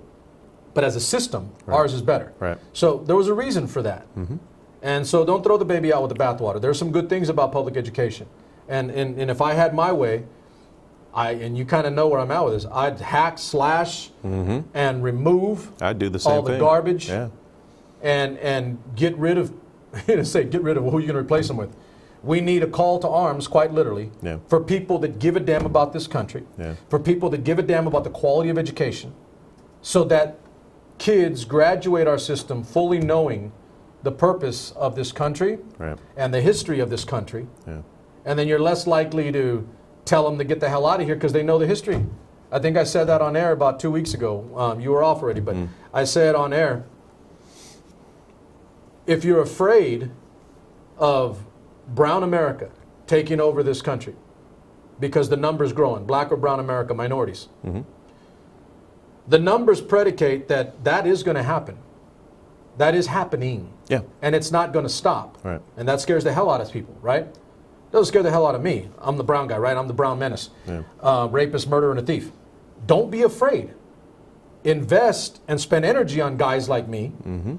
A: But as a system, ours is better. So there was a reason for that. And so don't throw the baby out with the bathwater. There's some good things about public education. And if I had my way, and you kind of know where I'm at with this, I'd hack, slash, and remove
B: I'd do the same
A: all the
B: thing.
A: garbage,
B: Yeah.
A: and get rid of, get rid of who you're going to replace them with. We need a call to arms, quite literally, for people that give a damn about this country, for people that give a damn about the quality of education, so that kids graduate our system fully knowing the purpose of this country and the history of this country. And then you're less likely to tell them to get the hell out of here because they know the history. I think I said that on air about 2 weeks ago. You were off already, but I said on air, if you're afraid of brown America taking over this country because the numbers growing, black or brown America, minorities, the numbers predicate that that is going to happen. That is happening.
B: Yeah.
A: And it's not going to stop.
B: Right.
A: And that scares the hell out of people, right? Doesn't scare the hell out of me. I'm the brown guy, right? I'm the brown menace. Rapist, murderer, and a thief. Don't be afraid. Invest and spend energy on guys like me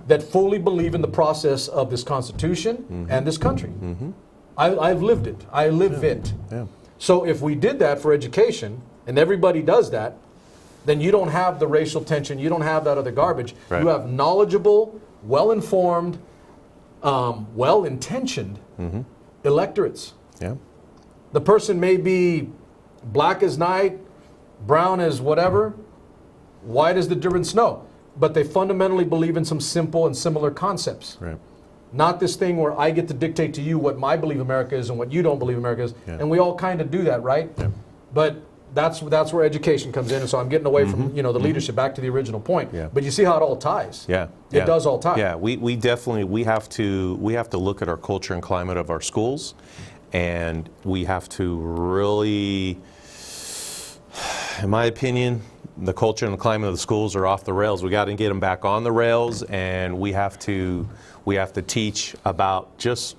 A: that fully believe in the process of this Constitution and this country. I've lived it. I live it. So if we did that for education, and everybody does that, then you don't have the racial tension. You don't have that other garbage. You have knowledgeable, well-informed, well-intentioned electorates. The person may be black as night, brown as whatever, white as the different snow, but they fundamentally believe in some simple and similar concepts. Not this thing where I get to dictate to you what my belief America is and what you don't believe America is, and we all kind of do that, right? But that's where education comes in, and so I'm getting away from the leadership back to the original point. But you see how it all ties. It does all tie.
B: Yeah, we definitely have to look at our culture and climate of our schools, and we have to really, in my opinion, the culture and the climate of the schools are off the rails. We got to get them back on the rails, and we have to teach about, just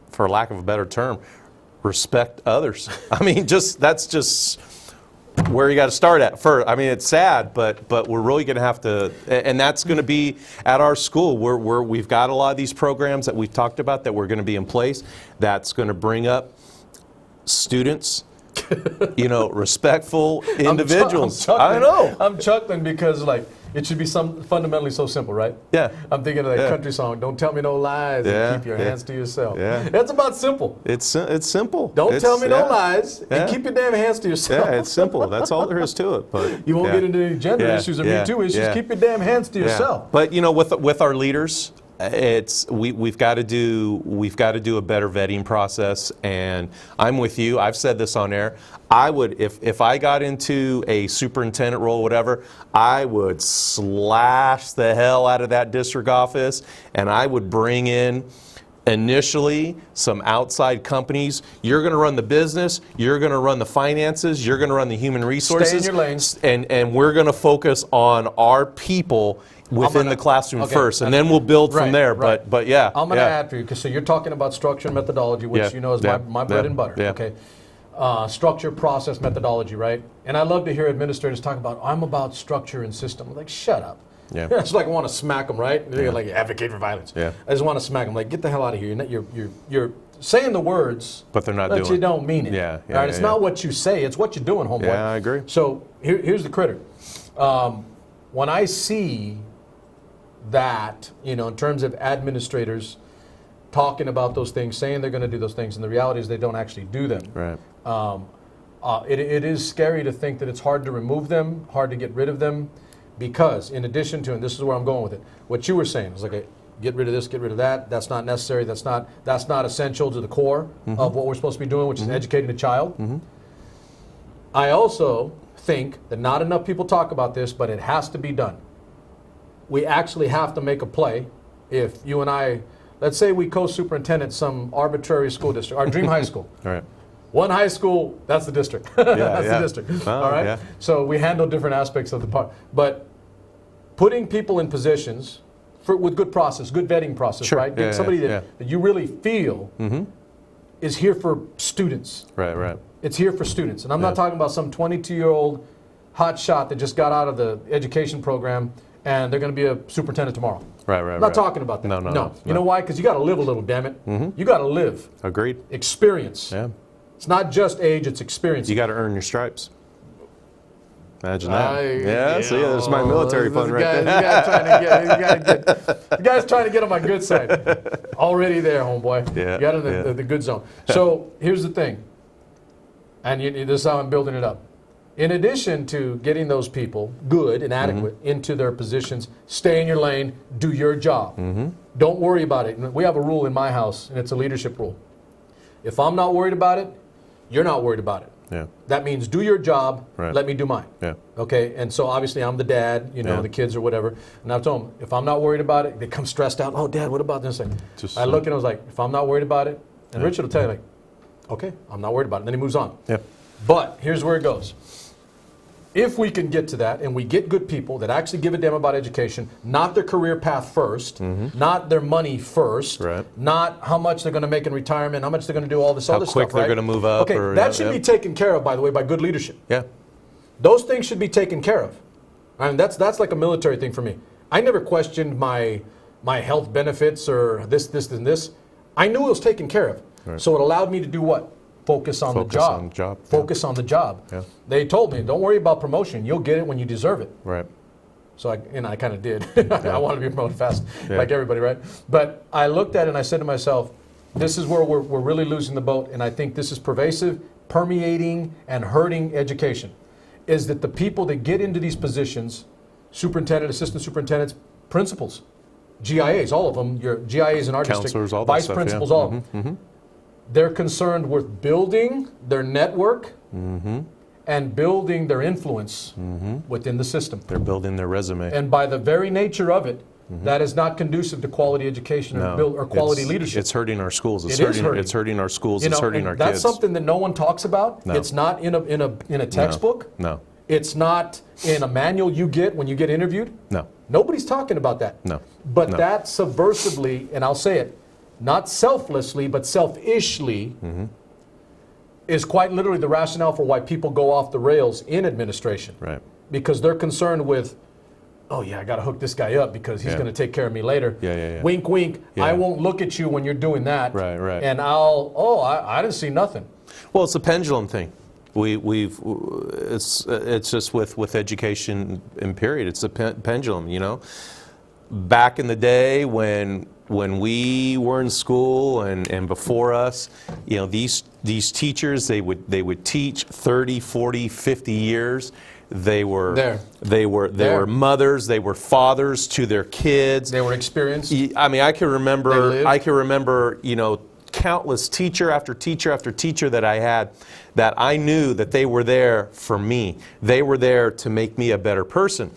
B: for lack of a better term, respect others. I mean, that's just where you got to start at first. I mean, it's sad, but we're really going to have to, and that's going to be at our school. We've got a lot of these programs that we've talked about that we're going to be in place. That's going to bring up students, respectful individuals. I know.
A: I'm chuckling because it should be fundamentally so simple, right? I'm thinking of that country song, "Don't tell me no lies and keep your hands to yourself." That's about simple.
B: It's simple.
A: Don't tell me no lies and keep your damn hands to yourself.
B: Yeah, it's simple. That's all there is to it. But
A: you won't get into any gender issues or Me Too issues. Keep your damn hands to yourself.
B: But with our leaders, we've got to do a better vetting process. And I'm with you. I've said this on air. I would, if I got into a superintendent role, whatever, I would slash the hell out of that district office, and I would bring in initially some outside companies. You're going to run the business, you're going to run the finances, you're going to run the human resources.
A: Stay in your lanes.
B: And we're going to focus on our people within the classroom first, and then we'll build from there. But yeah.
A: I'm going to add for you, because so you're talking about structure and methodology, which is my bread and butter. Okay. Structure, process, methodology, right? And I love to hear administrators talk about, I'm about structure and system. I'm like, shut up. It's like I want to smack them, right? They're like, advocate for violence. I just want to smack them. Like, get the hell out of here. You're saying the words,
B: but they're not doing it.
A: But you don't mean it. All right? It's not what you say, it's what you're doing, homeboy.
B: Yeah, I agree.
A: So here's the critter. When I see that, in terms of administrators talking about those things, saying they're going to do those things, and the reality is they don't actually do them. It is scary to think that it's hard to remove them, hard to get rid of them, because in addition to, and this is where I'm going with it, what you were saying is like, get rid of this, get rid of that. That's not necessary. That's not essential to the core of what we're supposed to be doing, which is educating the child. I also think that not enough people talk about this, but it has to be done. We actually have to make a play. If you and I, let's say we co-superintendent some arbitrary school district, our dream high school. One high school, that's the district. That's the district. All right? So we handle different aspects of the part. But putting people in positions with good process, good vetting process, right? Get somebody that you really feel is here for students. It's here for students. And I'm not talking about some 22-year-old hot shot that just got out of the education program and they're going to be a superintendent tomorrow.
B: Right.
A: I'm not talking about that.
B: No.
A: You know why? Because you got to live a little, damn it. You got to live.
B: Agreed.
A: Experience.
B: Yeah.
A: It's not just age, it's experience.
B: You got to earn your stripes. Imagine that.
A: Yeah,
B: See, there's my military fund right there.
A: The guy's trying to get on my good side. Already there, homeboy.
B: Yeah,
A: You got in the good zone. So here's the thing, and this is how I'm building it up. In addition to getting those people, good and adequate, into their positions, stay in your lane, do your job. Don't worry about it. We have a rule in my house, and it's a leadership rule. If I'm not worried about it, you're not worried about it.
B: Yeah.
A: That means do your job,
B: Right.
A: let me do mine.
B: Yeah.
A: Okay, and so obviously I'm the dad, the kids or whatever, and I've told them, if I'm not worried about it, they come stressed out, oh, Dad, what about this thing? I look and I was like, if I'm not worried about it, and Richard will tell you, like, okay, I'm not worried about it, and then he moves on.
B: Yeah.
A: But here's where it goes. If we can get to that and we get good people that actually give a damn about education, not their career path first, not their money first,
B: Right.
A: not how much they're going to make in retirement, how much they're going to do all this other stuff,
B: quick they're
A: right?
B: going to move up.
A: Okay,
B: or,
A: that should be taken care of, by the way, by good leadership.
B: Yeah.
A: Those things should be taken care of. I mean, that's like a military thing for me. I never questioned my health benefits or this, and this. I knew it was taken care of.
B: Right.
A: So it allowed me to do what? Focus on the job. Focus on the job.
B: Yeah.
A: They told me, don't worry about promotion. You'll get it when you deserve it.
B: Right.
A: So I kind of did. I want to be promoted fast, like everybody, right? But I looked at it and I said to myself, this is where we're really losing the boat, and I think this is pervasive, permeating, and hurting education, is that the people that get into these positions, superintendent, assistant superintendents, principals, GIAs, all of them, your GIAs in our
B: Counselors,
A: district,
B: all that
A: vice
B: stuff,
A: principals,
B: yeah.
A: all of them. They're concerned with building their network and building their influence within the system.
B: They're building their resume.
A: And by the very nature of it, that is not conducive to quality education or quality leadership.
B: It's hurting our schools. It's
A: hurting
B: our schools. It's hurting our kids.
A: That's something that no one talks about.
B: No.
A: It's not in a textbook.
B: No.
A: It's not in a manual you get when you get interviewed.
B: No.
A: Nobody's talking about that.
B: No.
A: But that subversively, and I'll say it, not selflessly, but selfishly, is quite literally the rationale for why people go off the rails in administration.
B: Right.
A: Because they're concerned with, oh yeah, I got to hook this guy up because he's going to take care of me later.
B: Yeah.
A: Wink, wink.
B: Yeah.
A: I won't look at you when you're doing that.
B: Right.
A: And I didn't see nothing.
B: Well, it's a pendulum thing. It's just with education in period. It's a pendulum, Back in the day when we were in school and before us, these teachers, they would teach 30, 40, 50 years. They were mothers, they were fathers to their kids.
A: They were experienced.
B: I mean, I can remember, countless teacher after teacher after teacher that I had, that I knew that they were there for me. They were there to make me a better person.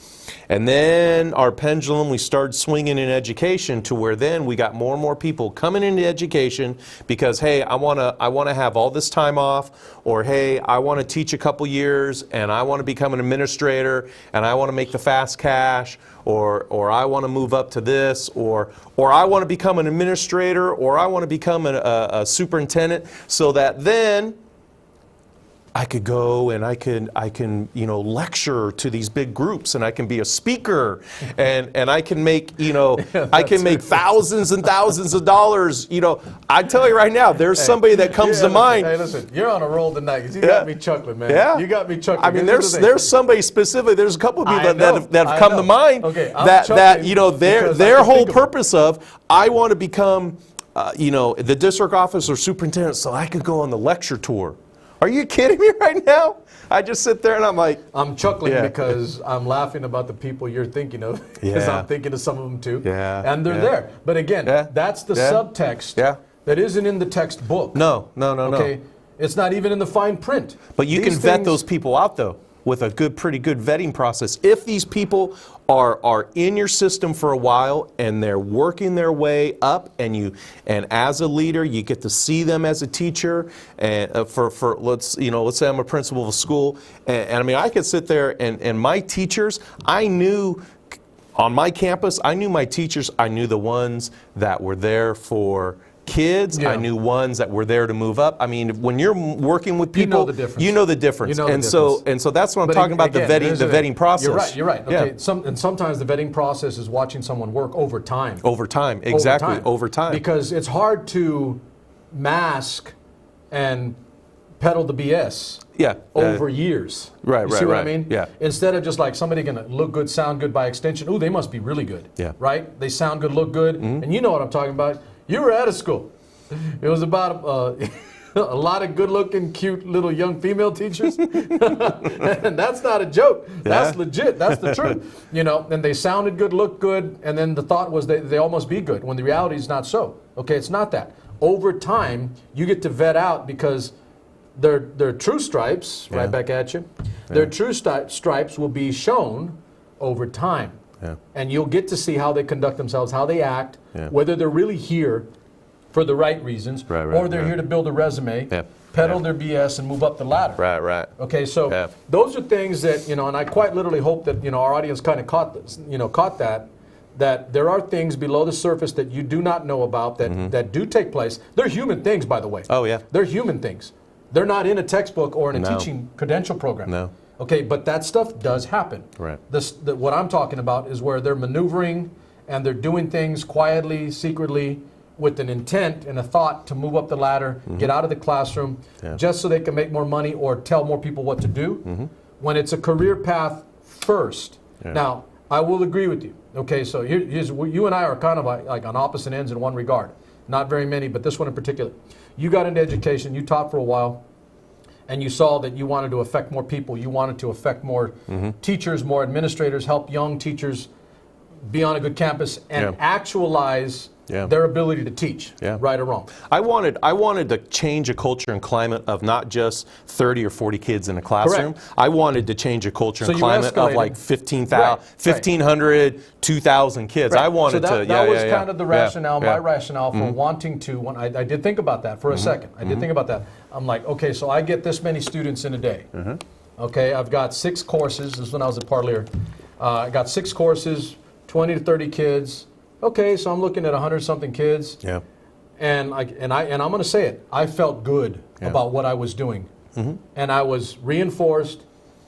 B: And then our pendulum, we started swinging in education to where then we got more and more people coming into education because, hey, I want to have all this time off, or hey, I want to teach a couple years and I want to become an administrator and I want to make the fast cash, or I want to move up to this, or I want to become an administrator, or I want to become a superintendent, so that then I could go and I can lecture to these big groups, and I can be a speaker, and I can make make thousands and thousands of dollars. I tell you right now, there's somebody that comes to mind.
A: Hey, listen, you're on a roll tonight because you got me chuckling, man.
B: Yeah.
A: You got me chuckling.
B: I mean, there's somebody specifically. There's a couple of people that have come to mind.
A: Okay,
B: their whole purpose of, I want to become the district officer or superintendent so I could go on the lecture tour. Are you kidding me right now? I just sit there and I'm like...
A: I'm chuckling because I'm laughing about the people you're thinking of. Because I'm thinking of some of them too.
B: Yeah.
A: And they're there. But again, that's the subtext that isn't in the textbook.
B: No.
A: Okay? It's not even in the fine print.
B: But you can vet those people out, though, with a pretty good vetting process. If these people are in your system for a while and they're working their way up, and as a leader you get to see them as a teacher, and let's say I'm a principal of a school, and I mean, I could sit there and my teachers, I knew on my campus, I knew my teachers, I knew the ones that were there for kids.
A: Yeah.
B: I knew ones that were there to move up. I mean, when you're working with people,
A: know the difference.
B: you know the difference.
A: You know the
B: and
A: difference.
B: so that's what I'm
A: But
B: talking about,
A: again,
B: the vetting process.
A: You're right.
B: Yeah.
A: Okay. And sometimes the vetting process is watching someone work over time.
B: Over time, exactly. Over time.
A: Because it's hard to mask and peddle the BS.
B: Yeah.
A: Over years.
B: Right,
A: you see what I
B: right.
A: mean?
B: Yeah.
A: Instead of just like somebody gonna look good, sound good by extension. Ooh, they must be really good.
B: Yeah.
A: Right? They sound good, look good, and you know what I'm talking about. You were out of school. It was about a lot of good-looking, cute little young female teachers, and that's not a joke. That's legit. That's the truth. You know, and they sounded good, looked good, and then the thought was they all must be good. When the reality is not so. Okay, it's not that. Over time, you get to vet out because their true stripes, right back at you. Their true stripes will be shown over time, and you'll get to see how they conduct themselves, how they act, whether they're really here for the right reasons, or they're here to build a resume, peddle their BS, and move up the ladder.
B: Right.
A: Okay, so those are things that, you know, and I quite literally hope that, you know, our audience kind of caught this, you know, caught that there are things below the surface that you do not know about that do take place. They're human things, by the way.
B: Oh, yeah.
A: They're human things. They're not in a textbook or in a teaching credential program.
B: No.
A: Okay, but that stuff does happen.
B: Right.
A: What I'm talking about is where they're maneuvering and they're doing things quietly, secretly, with an intent and a thought to move up the ladder, get out of the classroom, just so they can make more money or tell more people what to do. When it's a career path first. Now, I will agree with you. Okay, so here's you and I are kind of like on opposite ends in one regard. Not very many, but this one in particular. You got into education, you taught for a while, and you saw that you wanted to affect more people. You wanted to affect more teachers, more administrators, help young teachers be on a good campus and actualize their ability to teach, right or wrong.
B: I wanted to change a culture and climate of not just 30 or 40 kids in a classroom.
A: Correct.
B: I wanted to change a culture and climate of like 1,500, 2,000 kids. I wanted to.
A: That was kind of the rationale, my rationale for wanting to. I did think about that for a second. I did think about that. I'm like, okay, so I get this many students in a day. Okay, I've got 6 courses. This is when I was at Parlier. I got 6 courses, 20 to 30 kids. Okay, so I'm looking at 100-something kids. Yeah. And I'm going to say it. I felt good about what I was doing. And I was reinforced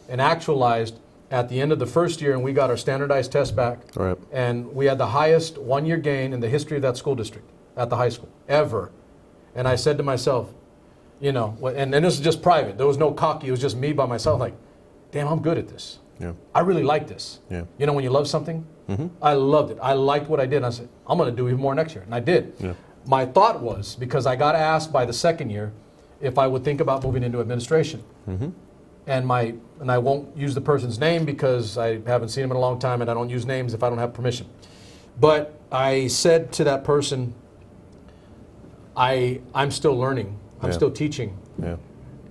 A: and actualized at the end of the first year, and we got our standardized test back. Right. And we had the highest one-year gain in the history of that school district at the high school, ever. And I said to myself, you know, and this is just private. There was no cocky. It was just me by myself, like, damn, I'm good at this. Yeah. I really like this. Yeah. You know, when you love something, I loved it. I liked what I did. And I said, I'm going to do even more next year. And I did. Yeah. My thought was, because I got asked by the second year if I would think about moving into administration. And I won't use the person's name because I haven't seen him in a long time, and I don't use names if I don't have permission. But I said to that person, I'm still learning. I'm still teaching. Yeah.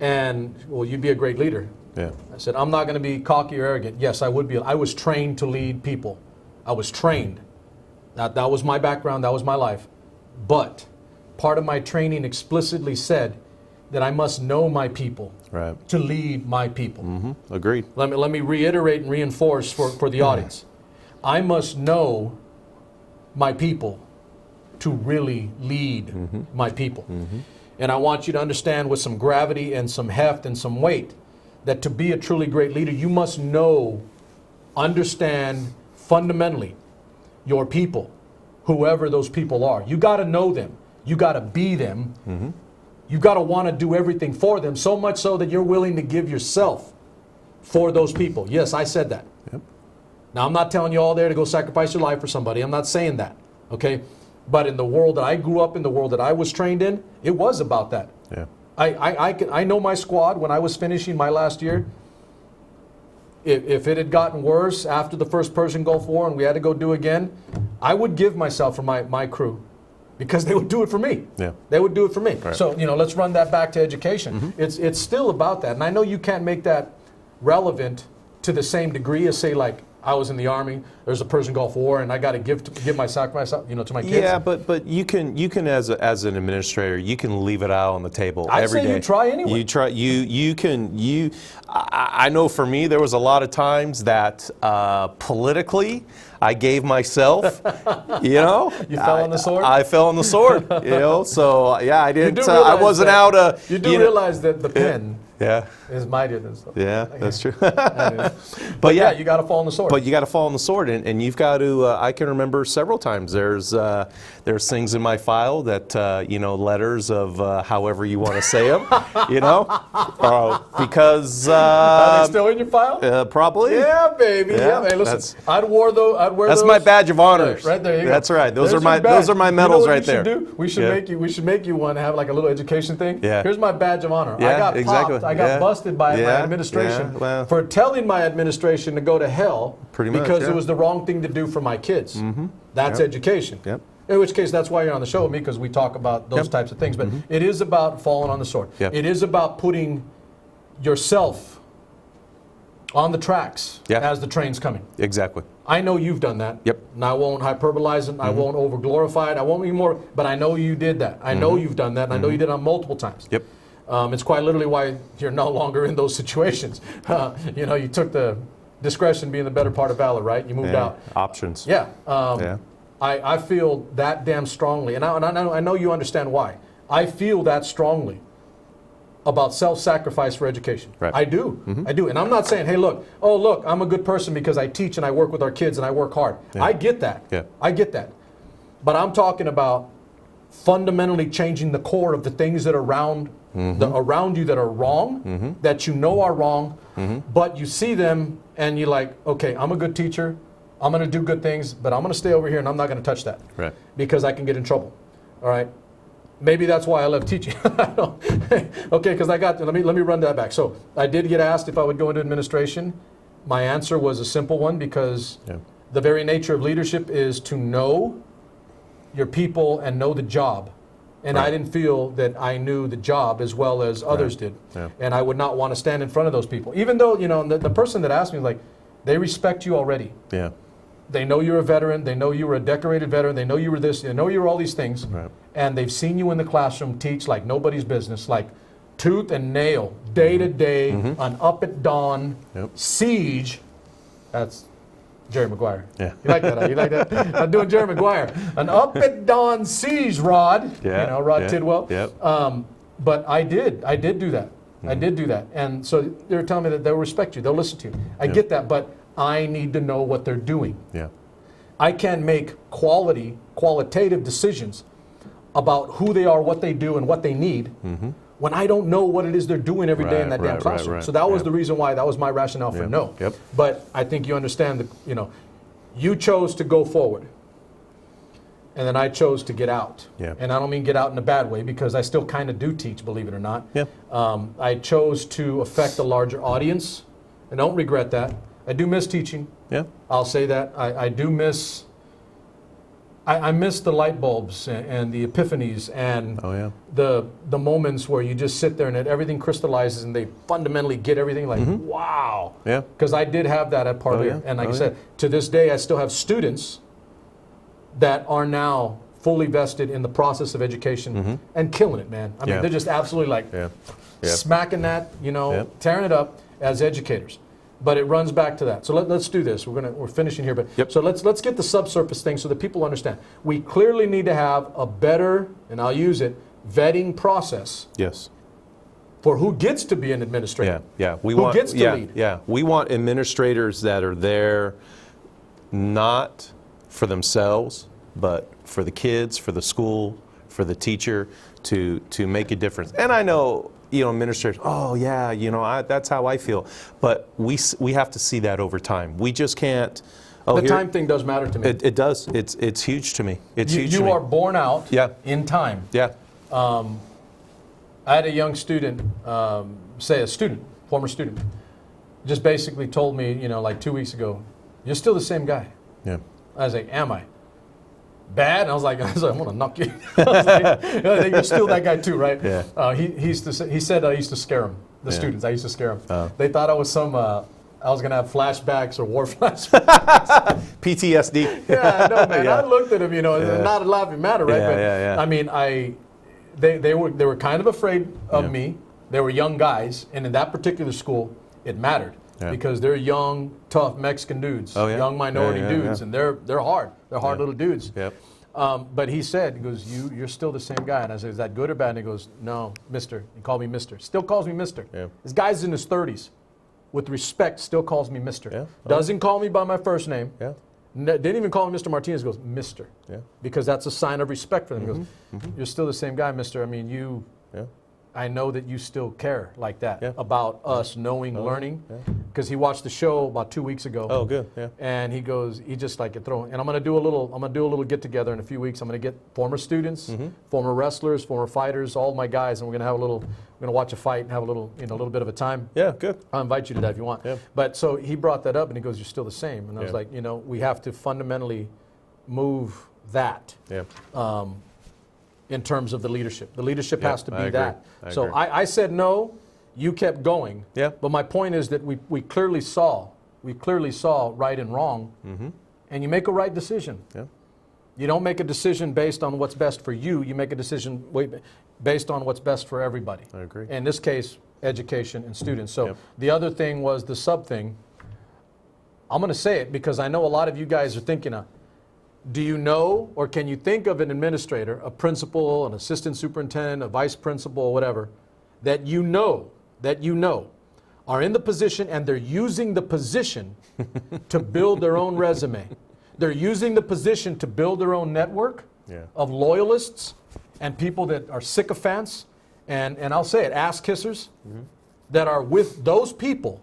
A: And, well, you'd be a great leader. Yeah. I said, I'm not going to be cocky or arrogant. Yes, I would be. I was trained to lead people. I was trained. That was my background. That was my life. But part of my training explicitly said that I must know my people to lead my people.
B: Agreed.
A: Let me reiterate and reinforce for the audience. I must know my people to really lead my people. And I want you to understand with some gravity and some heft and some weight that to be a truly great leader, you must know, understand fundamentally your people, whoever those people are. You got to know them. You got to be them. You got to want to do everything for them, so much so that you're willing to give yourself for those people. Yes, I said that. Yep. Now, I'm not telling you all there to go sacrifice your life for somebody. I'm not saying that, okay? But in the world that I grew up in, the world that I was trained in, it was about that. Yeah. I know my squad. When I was finishing my last year, if it had gotten worse after the first Persian Gulf War and we had to go do again, I would give myself for my crew because they would do it for me. Yeah. They would do it for me. Right. So, you know, let's run that back to education. It's still about that. And I know you can't make that relevant to the same degree as, say, like, I was in the Army. There's a Persian Gulf War, and I got to give my sacrifice, to my kids.
B: Yeah, but you can as an administrator, you can leave it out on the table every day.
A: You try anyway.
B: You try. I know for me, there was a lot of times that politically, I gave myself,
A: You fell on the sword?
B: I fell on the sword, so yeah, I didn't, I wasn't
A: You do realize that the pen
B: yeah.
A: is mightier than stuff.
B: Yeah, that's true.
A: But yeah, you got to fall on the sword.
B: But you got to fall on the sword, and you've got to. I can remember several times. There's things in my file that letters of however you want to say them, because
A: are they still in your file?
B: Probably.
A: Yeah, baby. Yeah. Hey, listen, I'd wear those.
B: That's my badge of honor.
A: Right there. You go.
B: That's right. Those are my medals right there.
A: We should make you one. Have like a little education thing.
B: Yeah.
A: Here's my badge of honor.
B: Yeah,
A: I got
B: exactly.
A: popped. I got busted by my administration for telling my administration to go to hell because it was the wrong thing to do for my kids. Mm-hmm. That's education.
B: Yep.
A: In which case, that's why you're on the show with me, because we talk about those types of things. But it is about falling on the sword.
B: Yep.
A: It is about putting yourself on the tracks as the train's coming.
B: Exactly.
A: I know you've done that.
B: Yep.
A: And I won't hyperbolize it. I won't over-glorify it. I won't be more. But I know you did that. I know you've done that. And I know you did it on multiple times.
B: Yep.
A: It's quite literally why you're no longer in those situations. You took the discretion being the better part of valor, right? You moved out.
B: Options.
A: Yeah. I feel that damn strongly, and I know you understand why. I feel that strongly about self-sacrifice for education.
B: Right.
A: I do. I do. And I'm not saying, hey, look, I'm a good person because I teach and I work with our kids and I work hard.
B: Yeah.
A: I get that.
B: Yeah.
A: I get that. But I'm talking about fundamentally changing the core of the things that are around you that are wrong, that you know are wrong, but you see them and you're like, okay, I'm a good teacher. I'm going to do good things, but I'm going to stay over here and I'm not going to touch that because I can get in trouble. All right. Maybe that's why I left teaching. Okay, because let me run that back. So I did get asked if I would go into administration. My answer was a simple one because the very nature of leadership is to know your people and know the job. And I didn't feel that I knew the job as well as others did. Yeah. And I would not want to stand in front of those people. Even though, the person that asked me, like, they respect you already. Yeah. They know you're a veteran. They know you were a decorated veteran. They know you were this. They know you were all these things. Right. And they've seen you in the classroom teach like nobody's business, like tooth and nail, day to day, an up at dawn, siege. That's Jerry Maguire. Yeah. You like that? You like that? I'm doing Jerry Maguire. An up at dawn siege, Rod. Yeah. Rod Tidwell. Yep. But I did do that. I did do that. And so they're telling me that they'll respect you. They'll listen to you. I get that, but I need to know what they're doing. Yeah. I can make qualitative decisions about who they are, what they do, and what they need when I don't know what it is they're doing every day in that damn classroom. So that was the reason why, that was my rationale for no. Yep. But I think you understand that, you chose to go forward. And then I chose to get out. Yeah. And I don't mean get out in a bad way because I still kind of do teach, believe it or not. Yeah. I chose to affect a larger audience. I don't regret that. I do miss teaching. Yeah. I'll say that. I do miss, I miss the light bulbs and the epiphanies and the moments where you just sit there and everything crystallizes and they fundamentally get everything like, wow. Yeah. Because I did have that at Parlier. And like I said, to this day, I still have students that are now fully vested in the process of education and killing it, man. I mean, they're just absolutely like smacking that, tearing it up as educators. But it runs back to that. So let's do this. We're finishing here, but so let's get the subsurface thing so that people understand. We clearly need to have a better, and I'll use it, vetting process. Yes. For who gets to be an administrator.
B: Yeah.
A: Who gets to lead.
B: Yeah. We want administrators that are there not for themselves, but for the kids, for the school, for the teacher, to make a difference. And I know, administrators, that's how I feel. But we have to see that over time. We just can't.
A: The time thing does matter to me.
B: It does. It's huge to me. It's huge to me.
A: You are born out in time. Yeah. I had a young student, former student, just basically told me, like 2 weeks ago, you're still the same guy. Yeah. I was like, am I? Bad? And I was like, I'm going to knock you. I was like, you're still that guy too, right? Yeah. He said I used to scare him, the students. I used to scare them. They thought I was some I was going to have flashbacks or war flashbacks.
B: PTSD.
A: Yeah, I know, man.
B: Yeah.
A: I looked at him, you know,
B: Yeah.
A: not a laughing matter, right?
B: Yeah,
A: but
B: yeah.
A: I mean, they were kind of afraid of
B: Yeah.
A: me. They were young guys, and in that particular school, it mattered
B: Yeah.
A: because they're young, tough Mexican dudes,
B: Oh, yeah?
A: young minority
B: Yeah, yeah,
A: dudes,
B: yeah.
A: and they're hard. They're hard
B: Yeah.
A: little dudes.
B: Yep.
A: But he said, he goes, you're still the same guy. And I said, is that good or bad? And he goes, no, mister. He called me mister. Still calls me mister.
B: Yeah.
A: This guy's in his 30s. With respect, still calls me mister.
B: Yeah.
A: Doesn't call me by my first name.
B: Yeah.
A: Didn't even call me Mr. Martinez. He goes, mister.
B: Yeah.
A: Because that's a sign of respect for them. He goes,
B: Mm-hmm.
A: you're still the same guy, mister. I mean,
B: Yeah.
A: I know that you still care like that
B: Yeah.
A: about us knowing, learning.
B: Yeah.
A: Because he watched the show about 2 weeks ago.
B: Oh, good. Yeah.
A: And he goes, he just like throwing. And I'm gonna do a little get together in a few weeks. I'm gonna get former students,
B: Mm-hmm.
A: former wrestlers, former fighters, all my guys, and we're gonna watch a fight and have a little bit of a time.
B: Yeah. Good.
A: I'll invite you to that if you want.
B: Yeah.
A: But so he brought that up and he goes, you're still the same. And I was
B: Yeah.
A: like, we have to fundamentally move that
B: Yeah.
A: in terms of the leadership. The leadership
B: Yeah,
A: has to be
B: I agree.
A: that.
B: I
A: So
B: agree.
A: I said no, you kept going.
B: Yeah.
A: But my point is that we clearly saw right and wrong, and you make a right decision.
B: Yeah.
A: You don't make a decision based on what's best for you. You make a decision based on what's best for everybody.
B: I agree.
A: In this case, education and students. So
B: Yep.
A: the other thing was the sub thing. I'm going to say it because I know a lot of you guys are thinking, do you know or can you think of an administrator, a principal, an assistant superintendent, a vice principal, or whatever, that you know are in the position and they're using the position to build their own resume. They're using the position to build their own network
B: Yeah.
A: of loyalists and people that are sycophants and I'll say it, ass kissers that are with those people,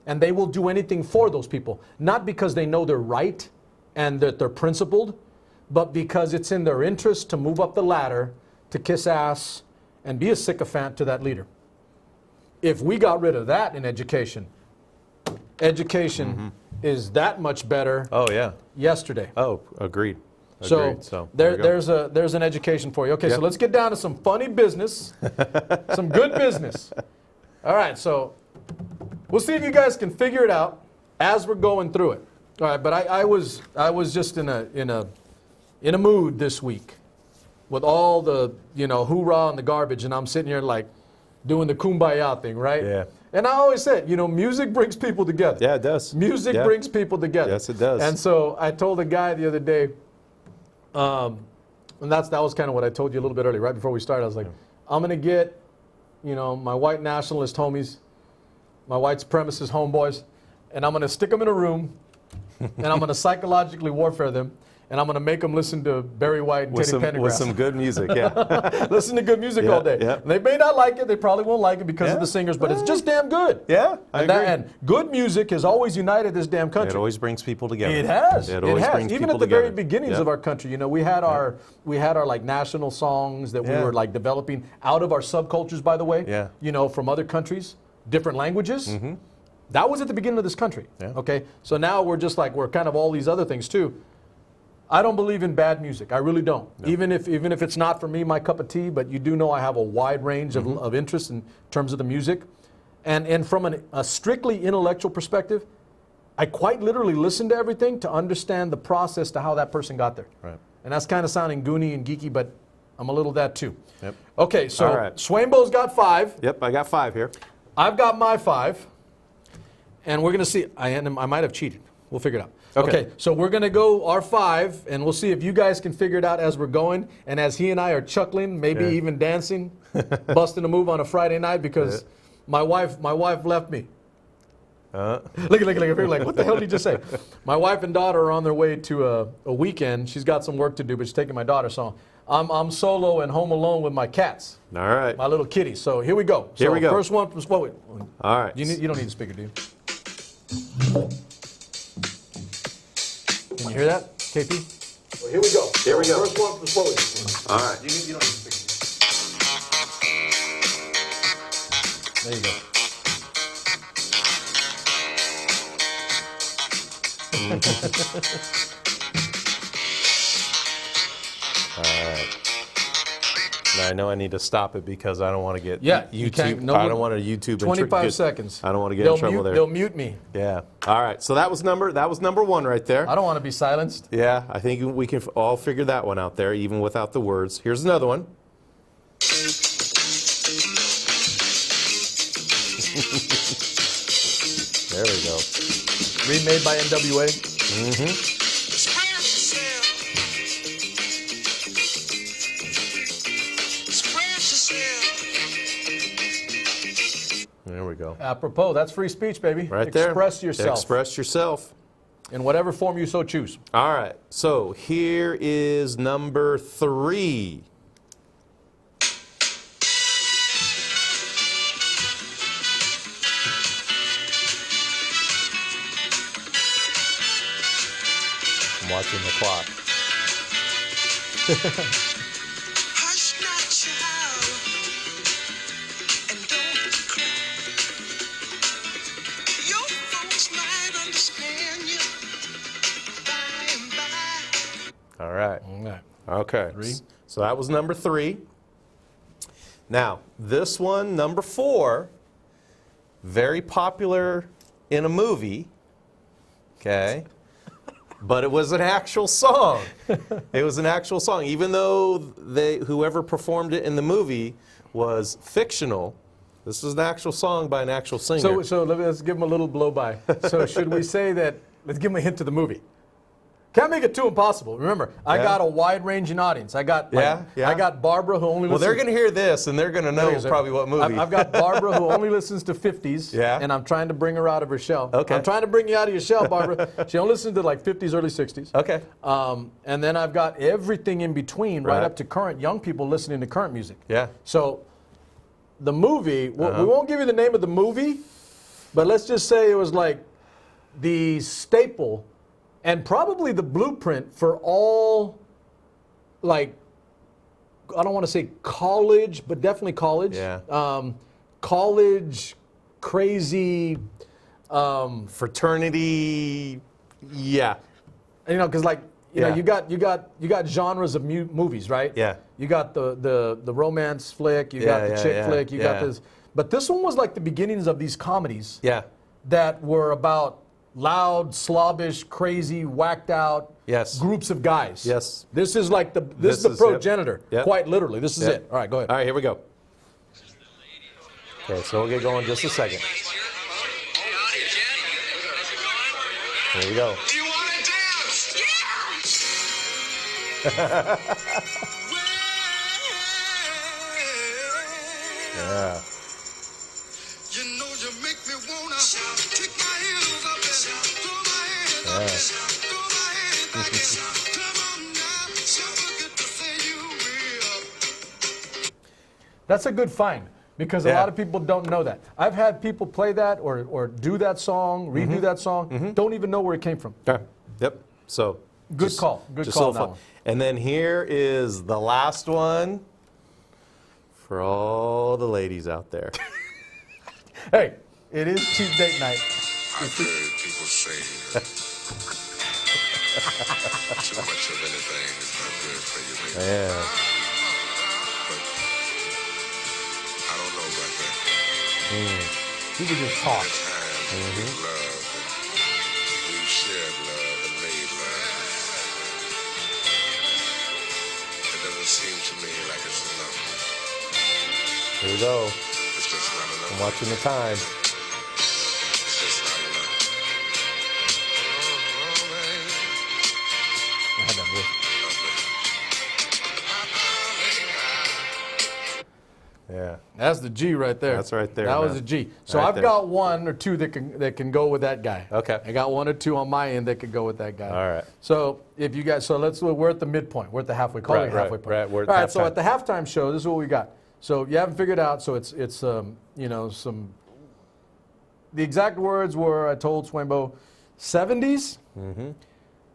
A: and they will do anything for those people, not because they know they're right and that they're principled, but because it's in their interest to move up the ladder, to kiss ass and be a sycophant to that leader. If we got rid of that in education is that much better
B: Oh, yeah.
A: yesterday.
B: Oh, agreed.
A: So,
B: Agreed. So there you go.
A: there's an education for you. Okay,
B: Yep.
A: so let's get down to some funny business, some good business. All right, so we'll see if you guys can figure it out as we're going through it. All right, but I was just in a mood this week with all the hoorah and the garbage, and I'm sitting here like doing the kumbaya thing, right?
B: Yeah.
A: And I always said, music brings people together.
B: Yeah, it does.
A: Music
B: Yeah.
A: brings people together.
B: Yes, it does.
A: And so I told a guy the other day, and that was kind of what I told you a little bit earlier, right before we started. I was like, I'm going to get, my white nationalist homies, my white supremacist homeboys, and I'm going to stick them in a room, and I'm going to psychologically warfare them, and I'm going to make them listen to Barry White and
B: With
A: Teddy Pendergrass.
B: with some good music, yeah.
A: Listen to good music
B: Yeah,
A: all day.
B: yeah.
A: And they may not like it. They probably won't like it because
B: Yeah.
A: of the singers, but it's just damn good.
B: Yeah, I
A: And,
B: agree.
A: and good music has always united this damn country.
B: It always brings people together.
A: It has.
B: It
A: It
B: always
A: has.
B: brings
A: Even
B: people
A: at the very
B: together.
A: beginnings
B: Yeah.
A: of our country, we had our like national songs that we
B: Yeah.
A: were like developing out of our subcultures, by the way.
B: Yeah.
A: From other countries, different languages. That was at the beginning of this country.
B: Yeah.
A: Okay. So now we're kind of all these other things too. I don't believe in bad music. I really don't.
B: No.
A: Even if it's not for me, my cup of tea. But you do know I have a wide range of interests in terms of the music, and from a strictly intellectual perspective, I quite literally listen to everything to understand the process to how that person got there.
B: Right.
A: And that's kind of sounding goony and geeky, but I'm a little that too.
B: Yep.
A: Okay, so
B: All right.
A: Swainbo's got 5.
B: Yep, I got 5 here.
A: I've got my 5. And we're going to see. I might have cheated. We'll figure it out.
B: Okay.
A: So we're going to go our 5, and we'll see if you guys can figure it out as we're going. And as he and I are chuckling, maybe
B: Yeah.
A: even dancing, busting a move on a Friday night because my wife left me. Look. People like, what the hell did he just say? My wife and daughter are on their way to a weekend. She's got some work to do, but she's taking my daughter. So I'm solo and home alone with my cats,
B: All right.
A: my little kitties. So here we go.
B: Here we go.
A: First one was what?
B: All right.
A: You don't need a speaker, do you? Can you hear that, KP? Well, here we go.
B: Here we go.
A: First one from Chloe.
B: All right.
A: You don't need a speaker. There you go.
B: All right. I know I need to stop it because I don't want to get
A: you can't-
B: YouTube.
A: no
B: I
A: one-
B: don't want to YouTube.
A: 25 seconds.
B: I don't want to get in trouble there.
A: They'll mute me.
B: Yeah. All right. So that was number one right there.
A: I don't want to be silenced.
B: Yeah. I think we can all figure that one out there, even without the words. Here's another one. There we go.
A: Remade by NWA.
B: There we go.
A: Apropos, that's free speech, baby.
B: Right there.
A: Express yourself.
B: Express yourself.
A: In whatever form you so choose.
B: All right. So here is number 3. I'm watching the clock.
C: Hush not, child, and don't cry. Your folks might understand you by and by.
B: All right. Okay.
A: 3.
B: So that was number 3. Now, this one, number 4, very popular in a movie. Okay. But it was an actual song. It was an actual song. Even though whoever performed it in the movie was fictional, this was an actual song by an actual singer.
A: So let's give them a little blow-by. So should we say that, let's give them a hint to the movie. Can't make it too impossible. Remember, I got a wide-ranging audience. I got I got Barbara who only listens.
B: Well, they're going to hear this, and they're going to know probably what movie.
A: I've got Barbara who only listens to 50s, and I'm trying to bring her out of her shell.
B: Okay.
A: I'm trying to bring you out of your shell, Barbara. She only listens to like 50s, early 60s.
B: Okay.
A: And then I've got everything in between, right up to current young people listening to current music.
B: Yeah.
A: So the movie, we won't give you the name of the movie, but let's just say it was like the staple and probably the blueprint for all, like, I don't want to say college, but definitely college.
B: Yeah.
A: College, crazy.
B: Fraternity. Yeah.
A: You know, because like, you know, you got genres of movies, right?
B: Yeah.
A: You got the romance flick, you got the chick flick, you got this. But this one was like the beginnings of these comedies.
B: Yeah.
A: That were about loud, slobbish, crazy, whacked out groups of guys.
B: Yes.
A: This is like this is the progenitor.
B: Yep.
A: Quite literally. This is it. All right, go ahead.
B: All right, here we go. Okay, so we'll get going in just a second. Here we go.
C: Do you want to dance?
B: Yeah.
C: You know you make me wanna kick my heels up and throw my hands up and throw my hands back and come on now, so good to see you real.
A: That's a good find because a lot of people don't know that. I've had people play that or do that song, redo that song, don't even know where it came from.
B: Okay. Yep. So
A: Good call. Good call on that one.
B: And then here is the last one for all the ladies out there.
A: Hey, it is cheap date night.
C: I've heard people say too much of anything is not good for you, baby.
B: Yeah.
C: But I don't know about that.
A: You can just talk.
C: Times we've loved and we've shared love and made love. It doesn't seem to me like it's enough.
B: Here we go.
C: It's just not enough.
B: I'm watching the time.
C: It's just not enough. Oh, baby.
A: I had that voice.
B: Yeah.
A: That's the G right there.
B: That's right there,
A: That was
B: man.
A: the G. So
B: Right
A: I've
B: there.
A: got one or two that can go with that guy.
B: Okay.
A: I got one or two on my end that could go with that guy.
B: All right.
A: So if you guys, we're at the midpoint. We're at the halfway. Call it halfway point.
B: right. We're at
A: All right. So
B: halftime.
A: at the halftime show, this is what we got. So you haven't figured out. So it's you know, some. The exact words were, I told Swambo, 70s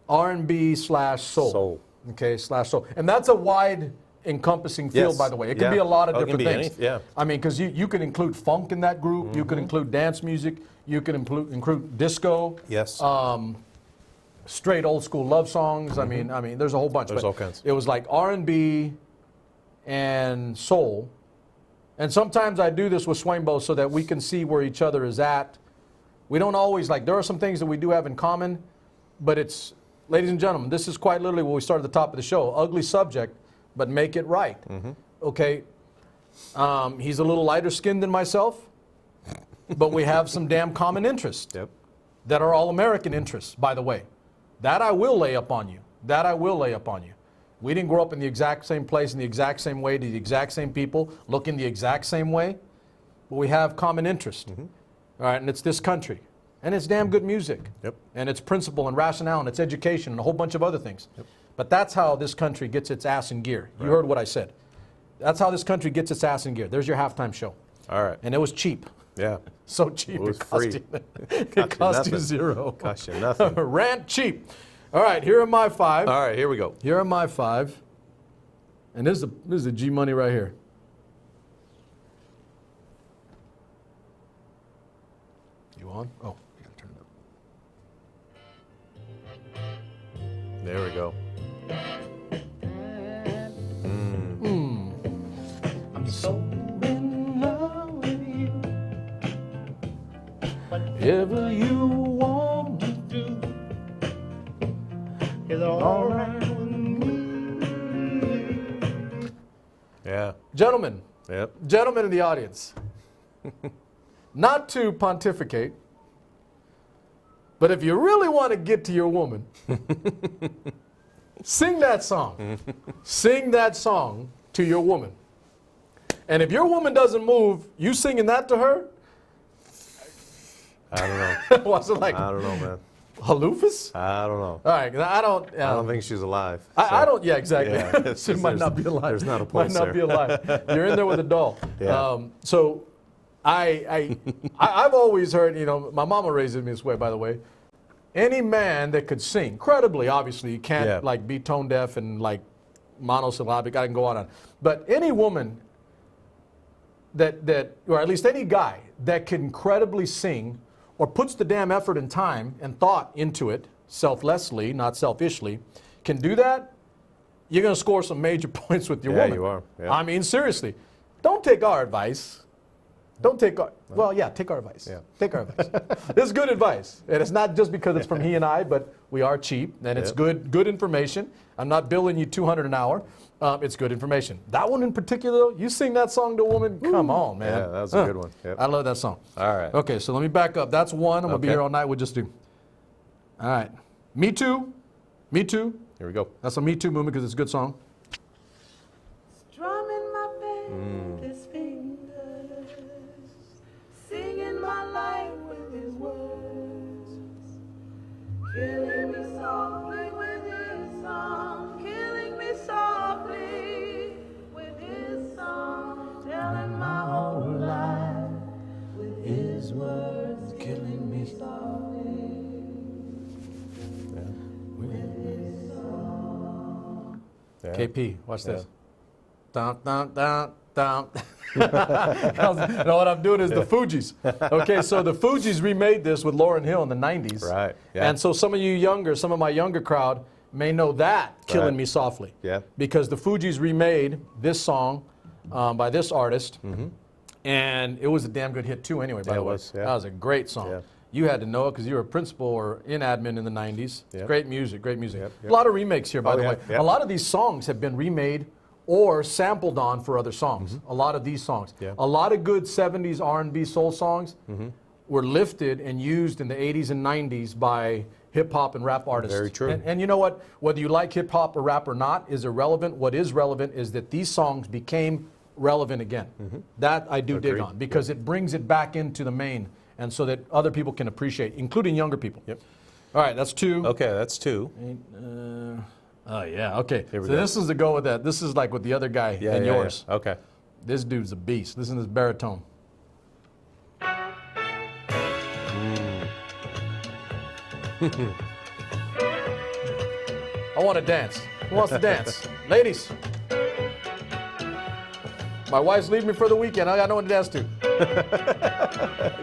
A: R&B / soul. Okay, / soul. And that's a wide encompassing field,
B: Yes.
A: by the way. It can
B: Yeah.
A: be a lot of
B: Oh, it can
A: different
B: be
A: things.
B: yeah.
A: I mean, because you can include funk in that group. You can include dance music. You can include disco.
B: Yes.
A: Straight old school love songs. I mean, there's a whole bunch.
B: There's
A: but
B: all kinds.
A: It was like R&B, and soul. And sometimes I do this with Swainbo so that we can see where each other is at. We don't always, like, there are some things that we do have in common, but it's, ladies and gentlemen, this is quite literally what we started at the top of the show. Ugly subject, but make it right. Okay? He's a little lighter skinned than myself, but we have some damn common interests that are all American interests, by the way. That I will lay up on you. That I will lay up on you. We didn't grow up in the exact same place, in the exact same way, to the exact same people, look in the exact same way, but we have common interest. All right, and it's this country. And it's damn good music. And it's principle and rationale and it's education and a whole bunch of other things. But that's how this country gets its ass in gear. You heard what I said. That's how this country gets its ass in gear. There's your halftime show.
B: All right.
A: And it was cheap.
B: Yeah.
A: So cheap.
B: It was
A: cost
B: free.
A: You, it cost you
B: nothing.
A: zero.
B: Cost you nothing.
A: Rant cheap. All right, here are my 5.
B: All right, here we go.
A: Here are my 5. And this is the G money right here. You on? Oh, you gotta turn it up.
B: There we go.
A: I'm so in love with you. Whatever you want to do is all right with me.
B: Yeah.
A: Gentlemen,
B: Yep.
A: gentlemen in the audience, not to pontificate, but if you really want to get to your woman, sing that song. Sing that song to your woman. And if your woman doesn't move, you singing that to her?
B: I don't know.
A: What's it like?
B: I don't know, man.
A: Haloofus?
B: I don't know.
A: All right, I don't.
B: I don't think she's alive.
A: I don't. Yeah, exactly.
B: Yeah,
A: She might not be alive.
B: there's not a
A: Might
B: pulse
A: not
B: there.
A: be alive. You're in there with a doll.
B: Yeah.
A: So, I've always heard. You know, my mama raised me this way. By the way, any man that could sing credibly, obviously, you can't like be tone deaf and like monosyllabic. I can go on. But any woman that, or at least any guy that can credibly sing, or puts the damn effort and time and thought into it, selflessly, not selfishly, can do that, you're going to score some major points with your woman.
B: Yeah, you are. Yeah.
A: I mean, seriously. Don't take our advice. Don't take our, well, yeah, take our advice.
B: Yeah.
A: Take our advice. It's good advice. And it's not just because it's from he and I, but we are cheap, and it's good information. I'm not billing you $200 an hour. It's good information. That one in particular, though, you sing that song to a woman, come on, man.
B: Yeah, that was a good one. Yep.
A: I love that song.
B: All right.
A: Okay, so let me back up. That's one. I'm going to be
B: Okay.
A: here all night. We'll just do. All right. Me Too. Me Too.
B: Here we go.
A: That's a Me Too movement because it's a good song.
D: Strumming my baby's fingers, singing my life with his words, killing me softly with his song, killing me softly with his song, telling my whole life with his words, killing me softly.
B: Yeah.
A: KP, watch this. Dun, dun, dun, dun. You know what I'm doing is the Fugees. Okay, so the Fugees remade this with Lauryn Hill in the 90s.
B: Right, yeah.
A: And so some of you younger, some of my younger crowd may know that, Killing
B: Right.
A: Me Softly.
B: Yeah.
A: Because the Fugees remade this song by this artist. And it was a damn good hit too anyway, by
B: Yeah,
A: the
B: it
A: way.
B: was, yeah.
A: That was a great song.
B: Yeah.
A: You had to know it because you were a principal or in admin in the 90s.
B: Yep.
A: Great music, great music.
B: Yep, yep.
A: A lot of remakes here, by
B: Oh,
A: the
B: yeah,
A: way.
B: yep.
A: A lot of these songs have been remade or sampled on for other songs. A lot of these songs.
B: Yeah.
A: A lot of good 70s R&B soul songs were lifted and used in the 80s and 90s by hip-hop and rap artists.
B: Very true.
A: And you know what? Whether you like hip-hop or rap or not is irrelevant. What is relevant is that these songs became relevant again. That I do dig
B: Agreed.
A: on because it brings it back into the main and so that other people can appreciate, including younger people.
B: Yep.
A: All right, that's 2.
B: Okay, that's 2.
A: Oh, yeah, okay.
B: Here we
A: So
B: go.
A: this is the go with that. This is like with the other guy
B: Yeah,
A: and
B: yeah,
A: yours.
B: yeah. Okay.
A: This dude's a beast. Listen to this baritone. I want to dance. Who wants to dance? Ladies. My wife's leaving me for the weekend. I got no one to dance to.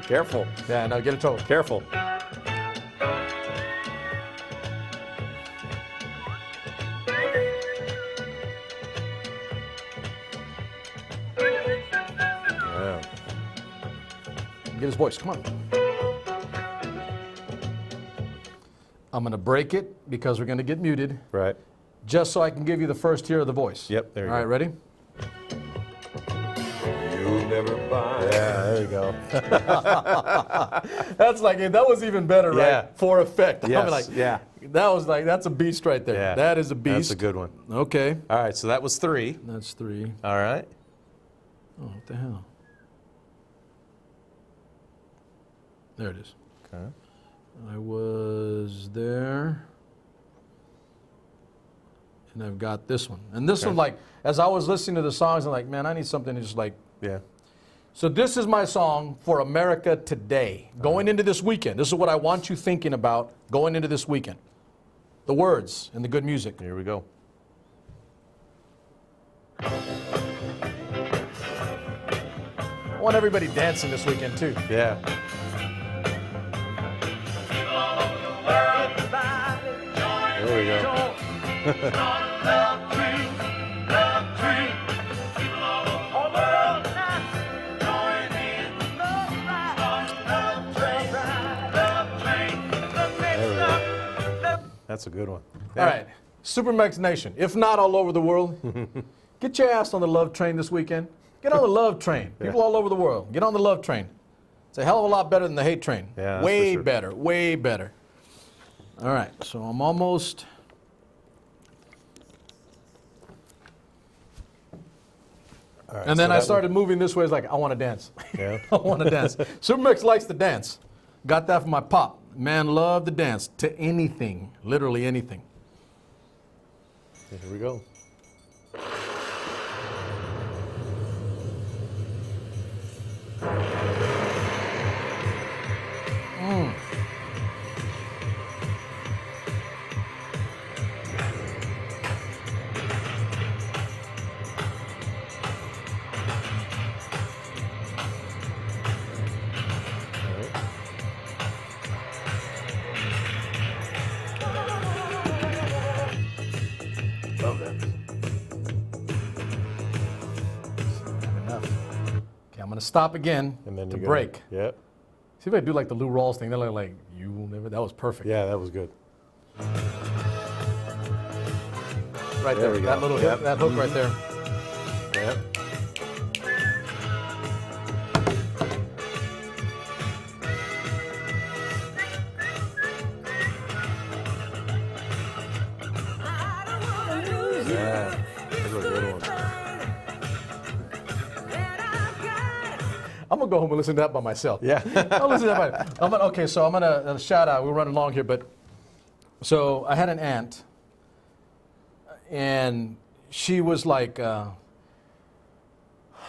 B: Careful.
A: Yeah, no, get a toe.
B: Careful.
A: Get his voice. Come on. I'm going to break it because we're going to get muted.
B: Right.
A: Just so I can give you the first tier of the voice.
B: Yep, there you
A: go. All right, ready?
C: You'll never find.
B: Yeah, there you go.
A: That's like, that was even better,
B: Yeah.
A: right? For effect.
B: Yes,
A: I'm like,
B: yeah.
A: That was like, that's a beast right there.
B: Yeah.
A: That is a beast.
B: That's a good one.
A: Okay.
B: All right, so that was 3.
A: That's 3.
B: All right.
A: Oh, what the hell? There it is.
B: Okay.
A: I was there. And I've got this one. And this one, like, as I was listening to the songs, I'm like, man, I need something to just like.
B: Yeah.
A: So this is my song for America today. Going into this weekend. This is what I want you thinking about going into this weekend. The words and the good music.
B: Here we go.
A: I want everybody dancing this weekend too.
B: Yeah. There we go. There we go. That's a good one.
A: All right. SuperMex Nation. If not all over the world, get your ass on the love train this weekend. Get on the love train. People all over the world. Get on the love train. It's a hell of a lot better than the hate train.
B: Yeah, that's
A: way
B: for sure.
A: better. Way better. All right. So I'm almost.
B: All right,
A: And then
B: so
A: I
B: that
A: started moving this way. It's like, I want to dance.
B: Yeah.
A: I want to dance. SuperMex likes to dance. Got that from my pop. Man loved to dance to anything, literally anything.
B: Here we go.
A: Love that. Enough. Okay, I'm going to stop again
B: And then
A: to
B: you
A: break.
B: Yep.
A: See if I do like the Lou Rawls thing. They're like, you will never. That was perfect.
B: Yeah, that was good.
A: Right there.
B: we go.
A: That little
B: Yep.
A: hit, that hook right there.
B: Yep. Yeah, that's a good one.
A: I'm gonna go home and listen to that by myself.
B: Yeah.
A: I'll listen to that by. Okay, so I'm gonna shout out. We're running along here, but so I had an aunt, and she was like, I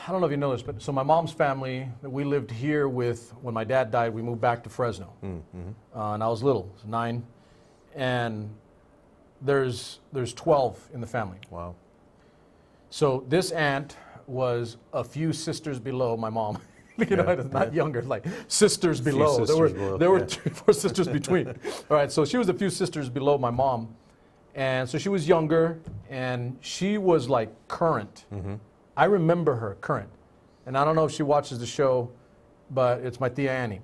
A: don't know if you know this, but so my mom's family, we lived here with. When my dad died, we moved back to Fresno, and I was little, 9, and there's 12 in the family.
B: Wow.
A: So this aunt was a few sisters below my mom. You know, not younger, like sisters below.
B: sisters below,
A: there were
B: yeah.
A: 3 or 4 sisters between. All right, so she was a few sisters below my mom. And so she was younger, and she was like current. I remember her current. And I don't know if she watches the show, but it's my Tia Annie.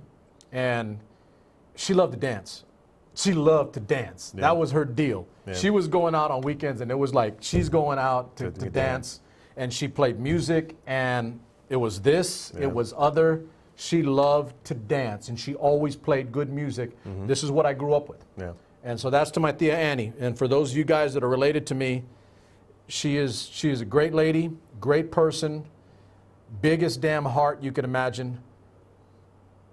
A: And she loved to dance. She loved to dance.
B: Yeah.
A: That was her deal.
B: Yeah.
A: She was going out on weekends, and it was like she's going out to dance. And she played music, and it was this,
B: Yeah.
A: it was other. She loved to dance, and she always played good music. This is what I grew up with.
B: Yeah.
A: And so that's to my Tia Annie. And for those of you guys that are related to me, she is a great lady, great person, biggest damn heart you could imagine.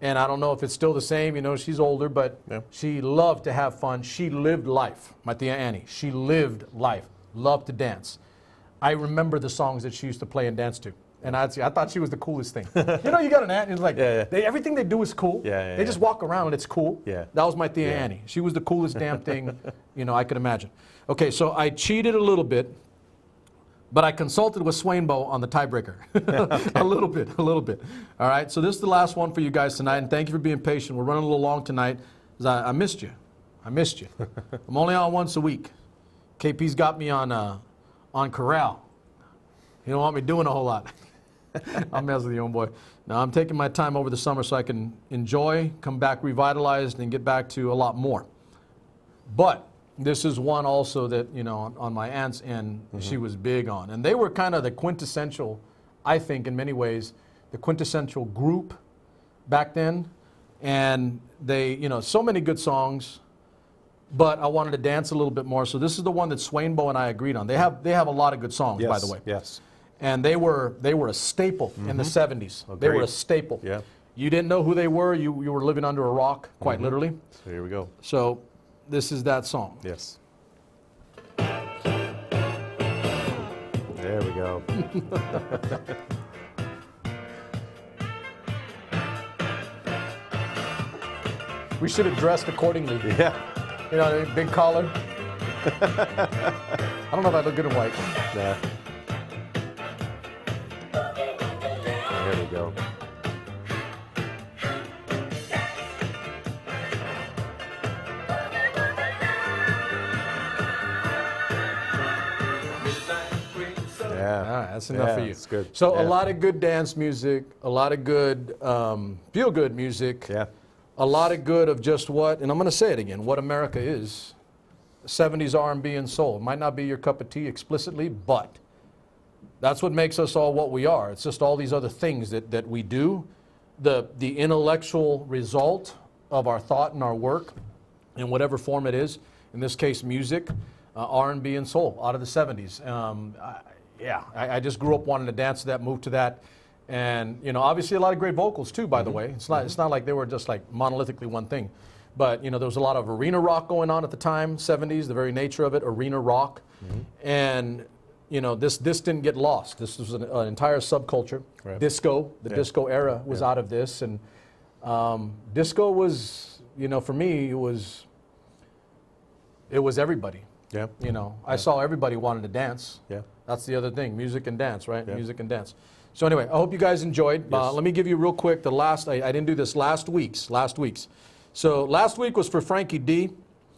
A: And I don't know if it's still the same, you know, she's older, but
B: Yeah.
A: she loved to have fun. She lived life, my Tia Annie. She lived life, loved to dance. I remember the songs that she used to play and dance to. And I thought she was the coolest thing. You know, you got an aunt, and it's like,
B: Yeah, yeah.
A: everything they do is cool.
B: Yeah,
A: They just walk around and it's cool.
B: Yeah.
A: That was my Tia
B: Yeah.
A: Annie. She was the coolest damn thing, you know, I could imagine. Okay, so I cheated a little bit, but I consulted with Swainbo on the tiebreaker. A little bit. All right, so this is the last one for you guys tonight, and thank you for being patient. We're running a little long tonight, 'cause I missed you. I'm only on once a week. KP's got me on Corral. He don't want me doing a whole lot. I'm messing with you, homeboy. Now, I'm taking my time over the summer so I can enjoy, come back revitalized, and get back to a lot more. But this is one also that, you know, on my aunt's end, she was big on. And they were kind of the quintessential, I think, in many ways, the quintessential group back then. And they, you know, so many good songs, but I wanted to dance a little bit more. So this is the one that Swainbo and I agreed on. They have a lot of good songs, by the way.
B: Yes.
A: And they were a staple in the 70s. They were a staple.
B: Yeah.
A: You didn't know who they were. You were living under a rock, quite literally.
B: So here we go.
A: So this is that song.
B: Yes. There we go.
A: We should have dressed accordingly.
B: Yeah.
A: You know, big collar. I don't know if I look good in white.
B: Nah. There we go. Yeah.
A: All right, that's enough for you.
B: That's good.
A: So
B: Yeah.
A: a lot of good dance music, a lot of good feel-good music,
B: Yeah.
A: a lot of good of just what, and I'm going to say it again, what America is. 70s R&B and soul. It might not be your cup of tea explicitly, but that's what makes us all what we are. It's just all these other things that we do. The intellectual result of our thought and our work, in whatever form it is, in this case music, R&B and soul out of the 70s. I just grew up wanting to dance to that, move to that. And, you know, obviously a lot of great vocals too, by the way. It's not like they were just like monolithically one thing. But, you know, there was a lot of arena rock going on at the time, 70s, the very nature of it, arena rock. And, you know, this didn't get lost. This was an entire subculture.
B: Right.
A: Disco, the disco era was out of this. And disco was, you know, for me, it was everybody.
B: Yeah.
A: You know, I saw everybody wanted to dance.
B: Yeah.
A: That's the other thing, music and dance, right?
B: Yeah.
A: Music and dance. So anyway, I hope you guys enjoyed.
B: Yes.
A: Let me give you real quick the last, I didn't do this last week's. So last week was for Frankie D.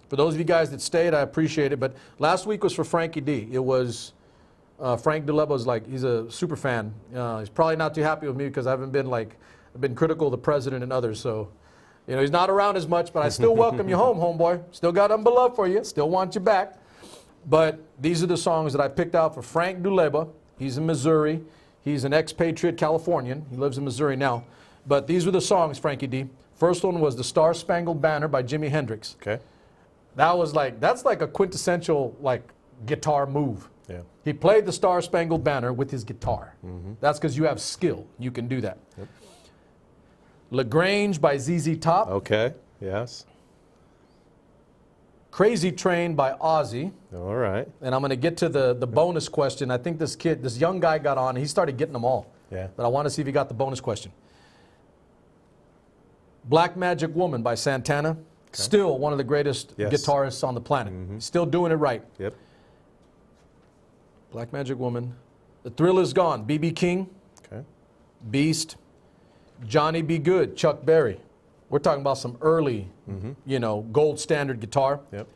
A: For those of you guys that stayed, I appreciate it. But last week was for Frankie D. It was, Frank DeLebo's like, he's a super fan. He's probably not too happy with me because I've been critical of the president and others. So, you know, he's not around as much, but I still welcome you home, homeboy. Still got love for you. Still want you back. But these are the songs that I picked out for Frank DeLebo. He's in Missouri. He's an expatriate Californian. He lives in Missouri now. But these were the songs, Frankie D. First one was the Star Spangled Banner by Jimi Hendrix.
B: Okay.
A: That's like a quintessential like guitar move.
B: Yeah.
A: He played the Star Spangled Banner with his guitar. That's because you have skill. You can do that.
B: Yep.
A: LaGrange by ZZ Top.
B: Okay. Yes.
A: Crazy Train by Ozzy.
B: All right.
A: And I'm going to get to the bonus question. I think this young guy got on, and he started getting them all.
B: Yeah.
A: But I want to see if he got the bonus question. Black Magic Woman by Santana. Still one of the greatest
B: Yes.
A: guitarists on the planet. Still doing it right.
B: Yep.
A: Black Magic Woman. The Thrill Is Gone, B.B. King.
B: Okay.
A: Beast. Johnny B. Good, Chuck Berry. We're talking about some early, you know, gold standard guitar.
B: Yep.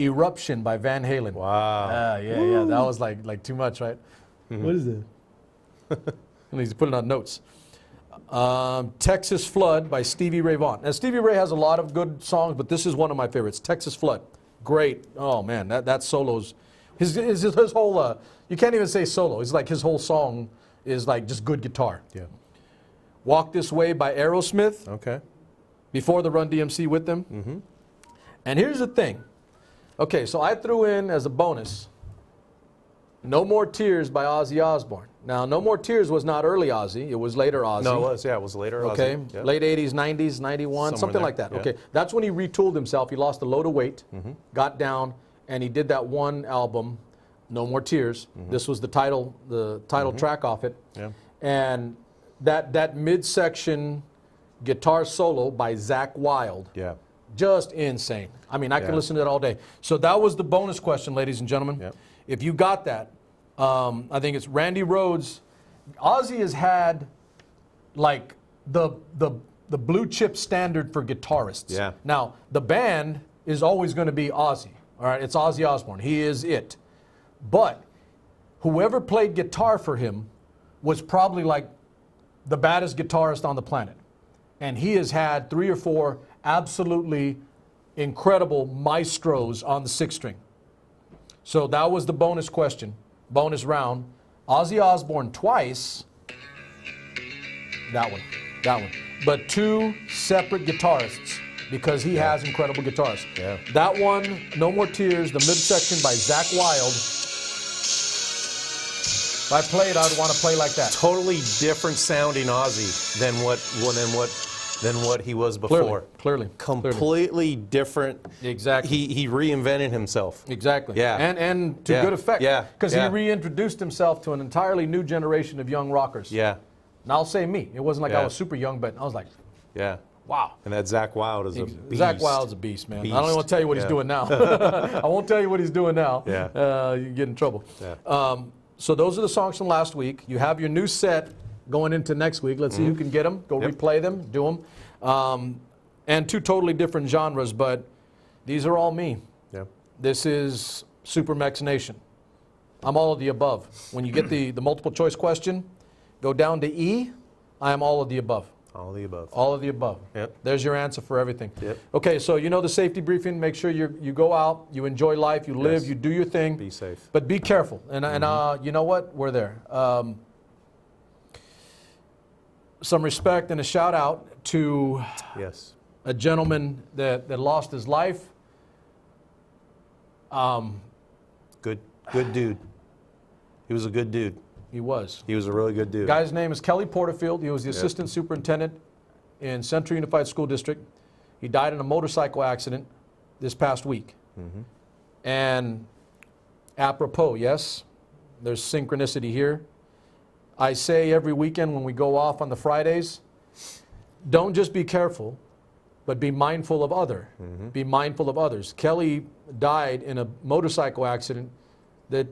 A: Eruption by Van Halen.
B: Wow.
A: Yeah. That was like too much, right? What is it? And he's putting on notes. Texas Flood by Stevie Ray Vaughan. Now, Stevie Ray has a lot of good songs, but this is one of my favorites. Texas Flood. Great. Oh, man, that solo's... His whole... you can't even say solo. It's like his whole song is like just good guitar.
B: Yeah.
A: Walk This Way by Aerosmith.
B: Okay.
A: Before the Run DMC with them. And here's the thing. Okay, so I threw in as a bonus, No More Tears by Ozzy Osbourne. Now, No More Tears was not early Ozzy. It was later Ozzy.
B: No, it was later.
A: Okay,
B: Ozzy. Yep.
A: late 80s, 90s, 91,
B: Somewhere
A: something
B: there,
A: like that.
B: yeah.
A: Okay, that's when he retooled himself. He lost a load of weight, got down, and he did that one album, No More Tears. This was the title track off it.
B: Yeah.
A: And that midsection guitar solo by Zakk Wylde,
B: Yeah.
A: just insane. I mean, I can
B: Yeah.
A: listen to that all day. So that was the bonus question, ladies and gentlemen.
B: Yep.
A: If you got that, I think it's Randy Rhoads. Ozzy has had like the blue chip standard for guitarists.
B: Yeah.
A: Now, the band is always going to be Ozzy. All right, it's Ozzy Osbourne. He is it. But whoever played guitar for him was probably like the baddest guitarist on the planet. And he has had 3 or 4 absolutely incredible maestros on the 6th string. So that was the bonus question, bonus round. Ozzy Osbourne twice. That one. But 2 separate guitarists, because he has incredible guitars.
B: Yeah.
A: That one, No More Tears, the midsection by Zakk Wylde. If I played, I'd want to play like that.
B: Totally different sounding Ozzy than what he was before.
A: Clearly.
B: Completely different.
A: Exactly.
B: He reinvented himself.
A: Exactly.
B: Yeah.
A: And to
B: Yeah.
A: good effect.
B: Yeah.
A: Because
B: Yeah.
A: he reintroduced himself to an entirely new generation of young rockers.
B: Yeah.
A: And I'll say me. It wasn't like I
B: Yeah.
A: was super young, but I was like,
B: Yeah.
A: wow.
B: And that Zakk Wylde is a beast.
A: Zakk Wylde's a beast, man.
B: Beast.
A: I don't want to tell you what he's
B: Yeah.
A: doing now. I won't tell you what he's doing now.
B: Yeah.
A: You get in trouble.
B: Yeah.
A: So those are the songs from last week. You have your new set going into next week. Let's see who can get them. Go
B: Yep.
A: replay them, do them. And 2 totally different genres, but these are all me.
B: Yeah.
A: This is SuperMex Nation. I'm all of the above. When you get the multiple choice question, go down to E, I am all of the above.
B: All of the above.
A: All of the above.
B: Yep.
A: There's your answer for everything.
B: Yep.
A: Okay, so you know the safety briefing. Make sure you go out, you enjoy life, you live,
B: Yes.
A: you do your thing.
B: Be safe.
A: But be careful. And you know what? We're there. Some respect and a shout out to
B: Yes.
A: a gentleman that lost his life.
B: Good dude. He was a good dude.
A: He was.
B: He was a really good dude.
A: Guy's name is Kelly Porterfield. He was the assistant superintendent in Central Unified School District. He died in a motorcycle accident this past week. And apropos, yes, there's synchronicity here. I say every weekend when we go off on the Fridays, don't just be careful, but be mindful of other. Be mindful of others. Kelly died in a motorcycle accident that,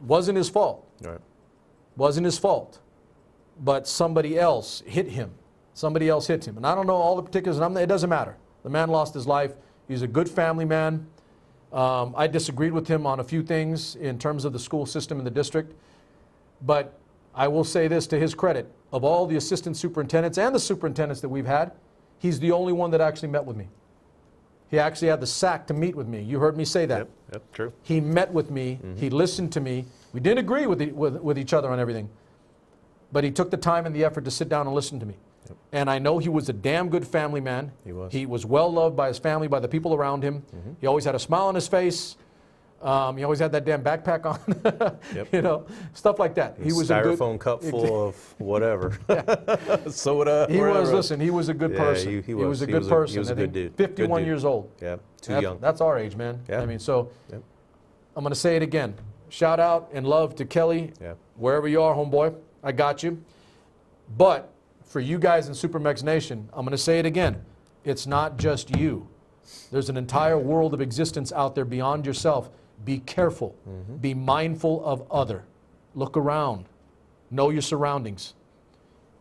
A: wasn't his fault.
B: Right.
A: Wasn't his fault. But somebody else hit him. Somebody else hit him. And I don't know all the particulars, and it doesn't matter. The man lost his life. He's a good family man. I disagreed with him on a few things in terms of the school system in the district. But I will say this to his credit. Of all the assistant superintendents and the superintendents that we've had, he's the only one that actually met with me. He actually had the sack to meet with me. You heard me say that.
B: Yep, true.
A: He met with me. He listened to me. We didn't agree with each other on everything. But he took the time and the effort to sit down and listen to me. And I know he was a damn good family man.
B: He was.
A: He was well loved by his family, by the people around him. He always had a smile on his face. He always had that damn backpack on. Stuff like that. He was
B: Styrofoam cup full of whatever. Soda.
A: He
B: whatever.
A: was, listen, he was a good person.
B: He
A: was a
B: He
A: good
B: was
A: person.
B: He was a
A: I think
B: good dude.
A: 51
B: Good dude.
A: years old.
B: Yeah, too young.
A: That's our age, man.
B: Yeah.
A: I mean, so
B: Yep.
A: I'm going to say it again. Shout out and love to Kelly.
B: Yeah.
A: Wherever you are, homeboy, I got you. But for you guys in SuperMex Nation, I'm going to say it again. It's not just you. There's an entire world of existence out there beyond yourself. Be careful. Be mindful of other. Look around. Know your surroundings.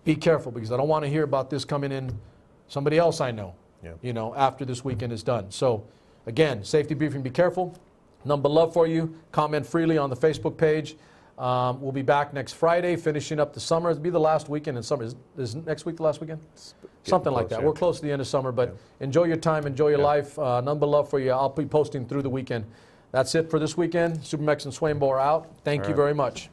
A: Be careful, because I don't want to hear about this coming in somebody else I know, after this weekend is done. So, again, safety briefing, be careful. Number love for you. Comment freely on the Facebook page. We'll be back next Friday, finishing up the summer. It'll be the last weekend in summer. Is next week the last weekend? Something like
B: close,
A: that.
B: yeah.
A: We're close to the end of summer, but enjoy your time, enjoy your life. Number love for you. I'll be posting through the weekend. That's it for this weekend. SuperMex and Swainbo are out. Thank you very much.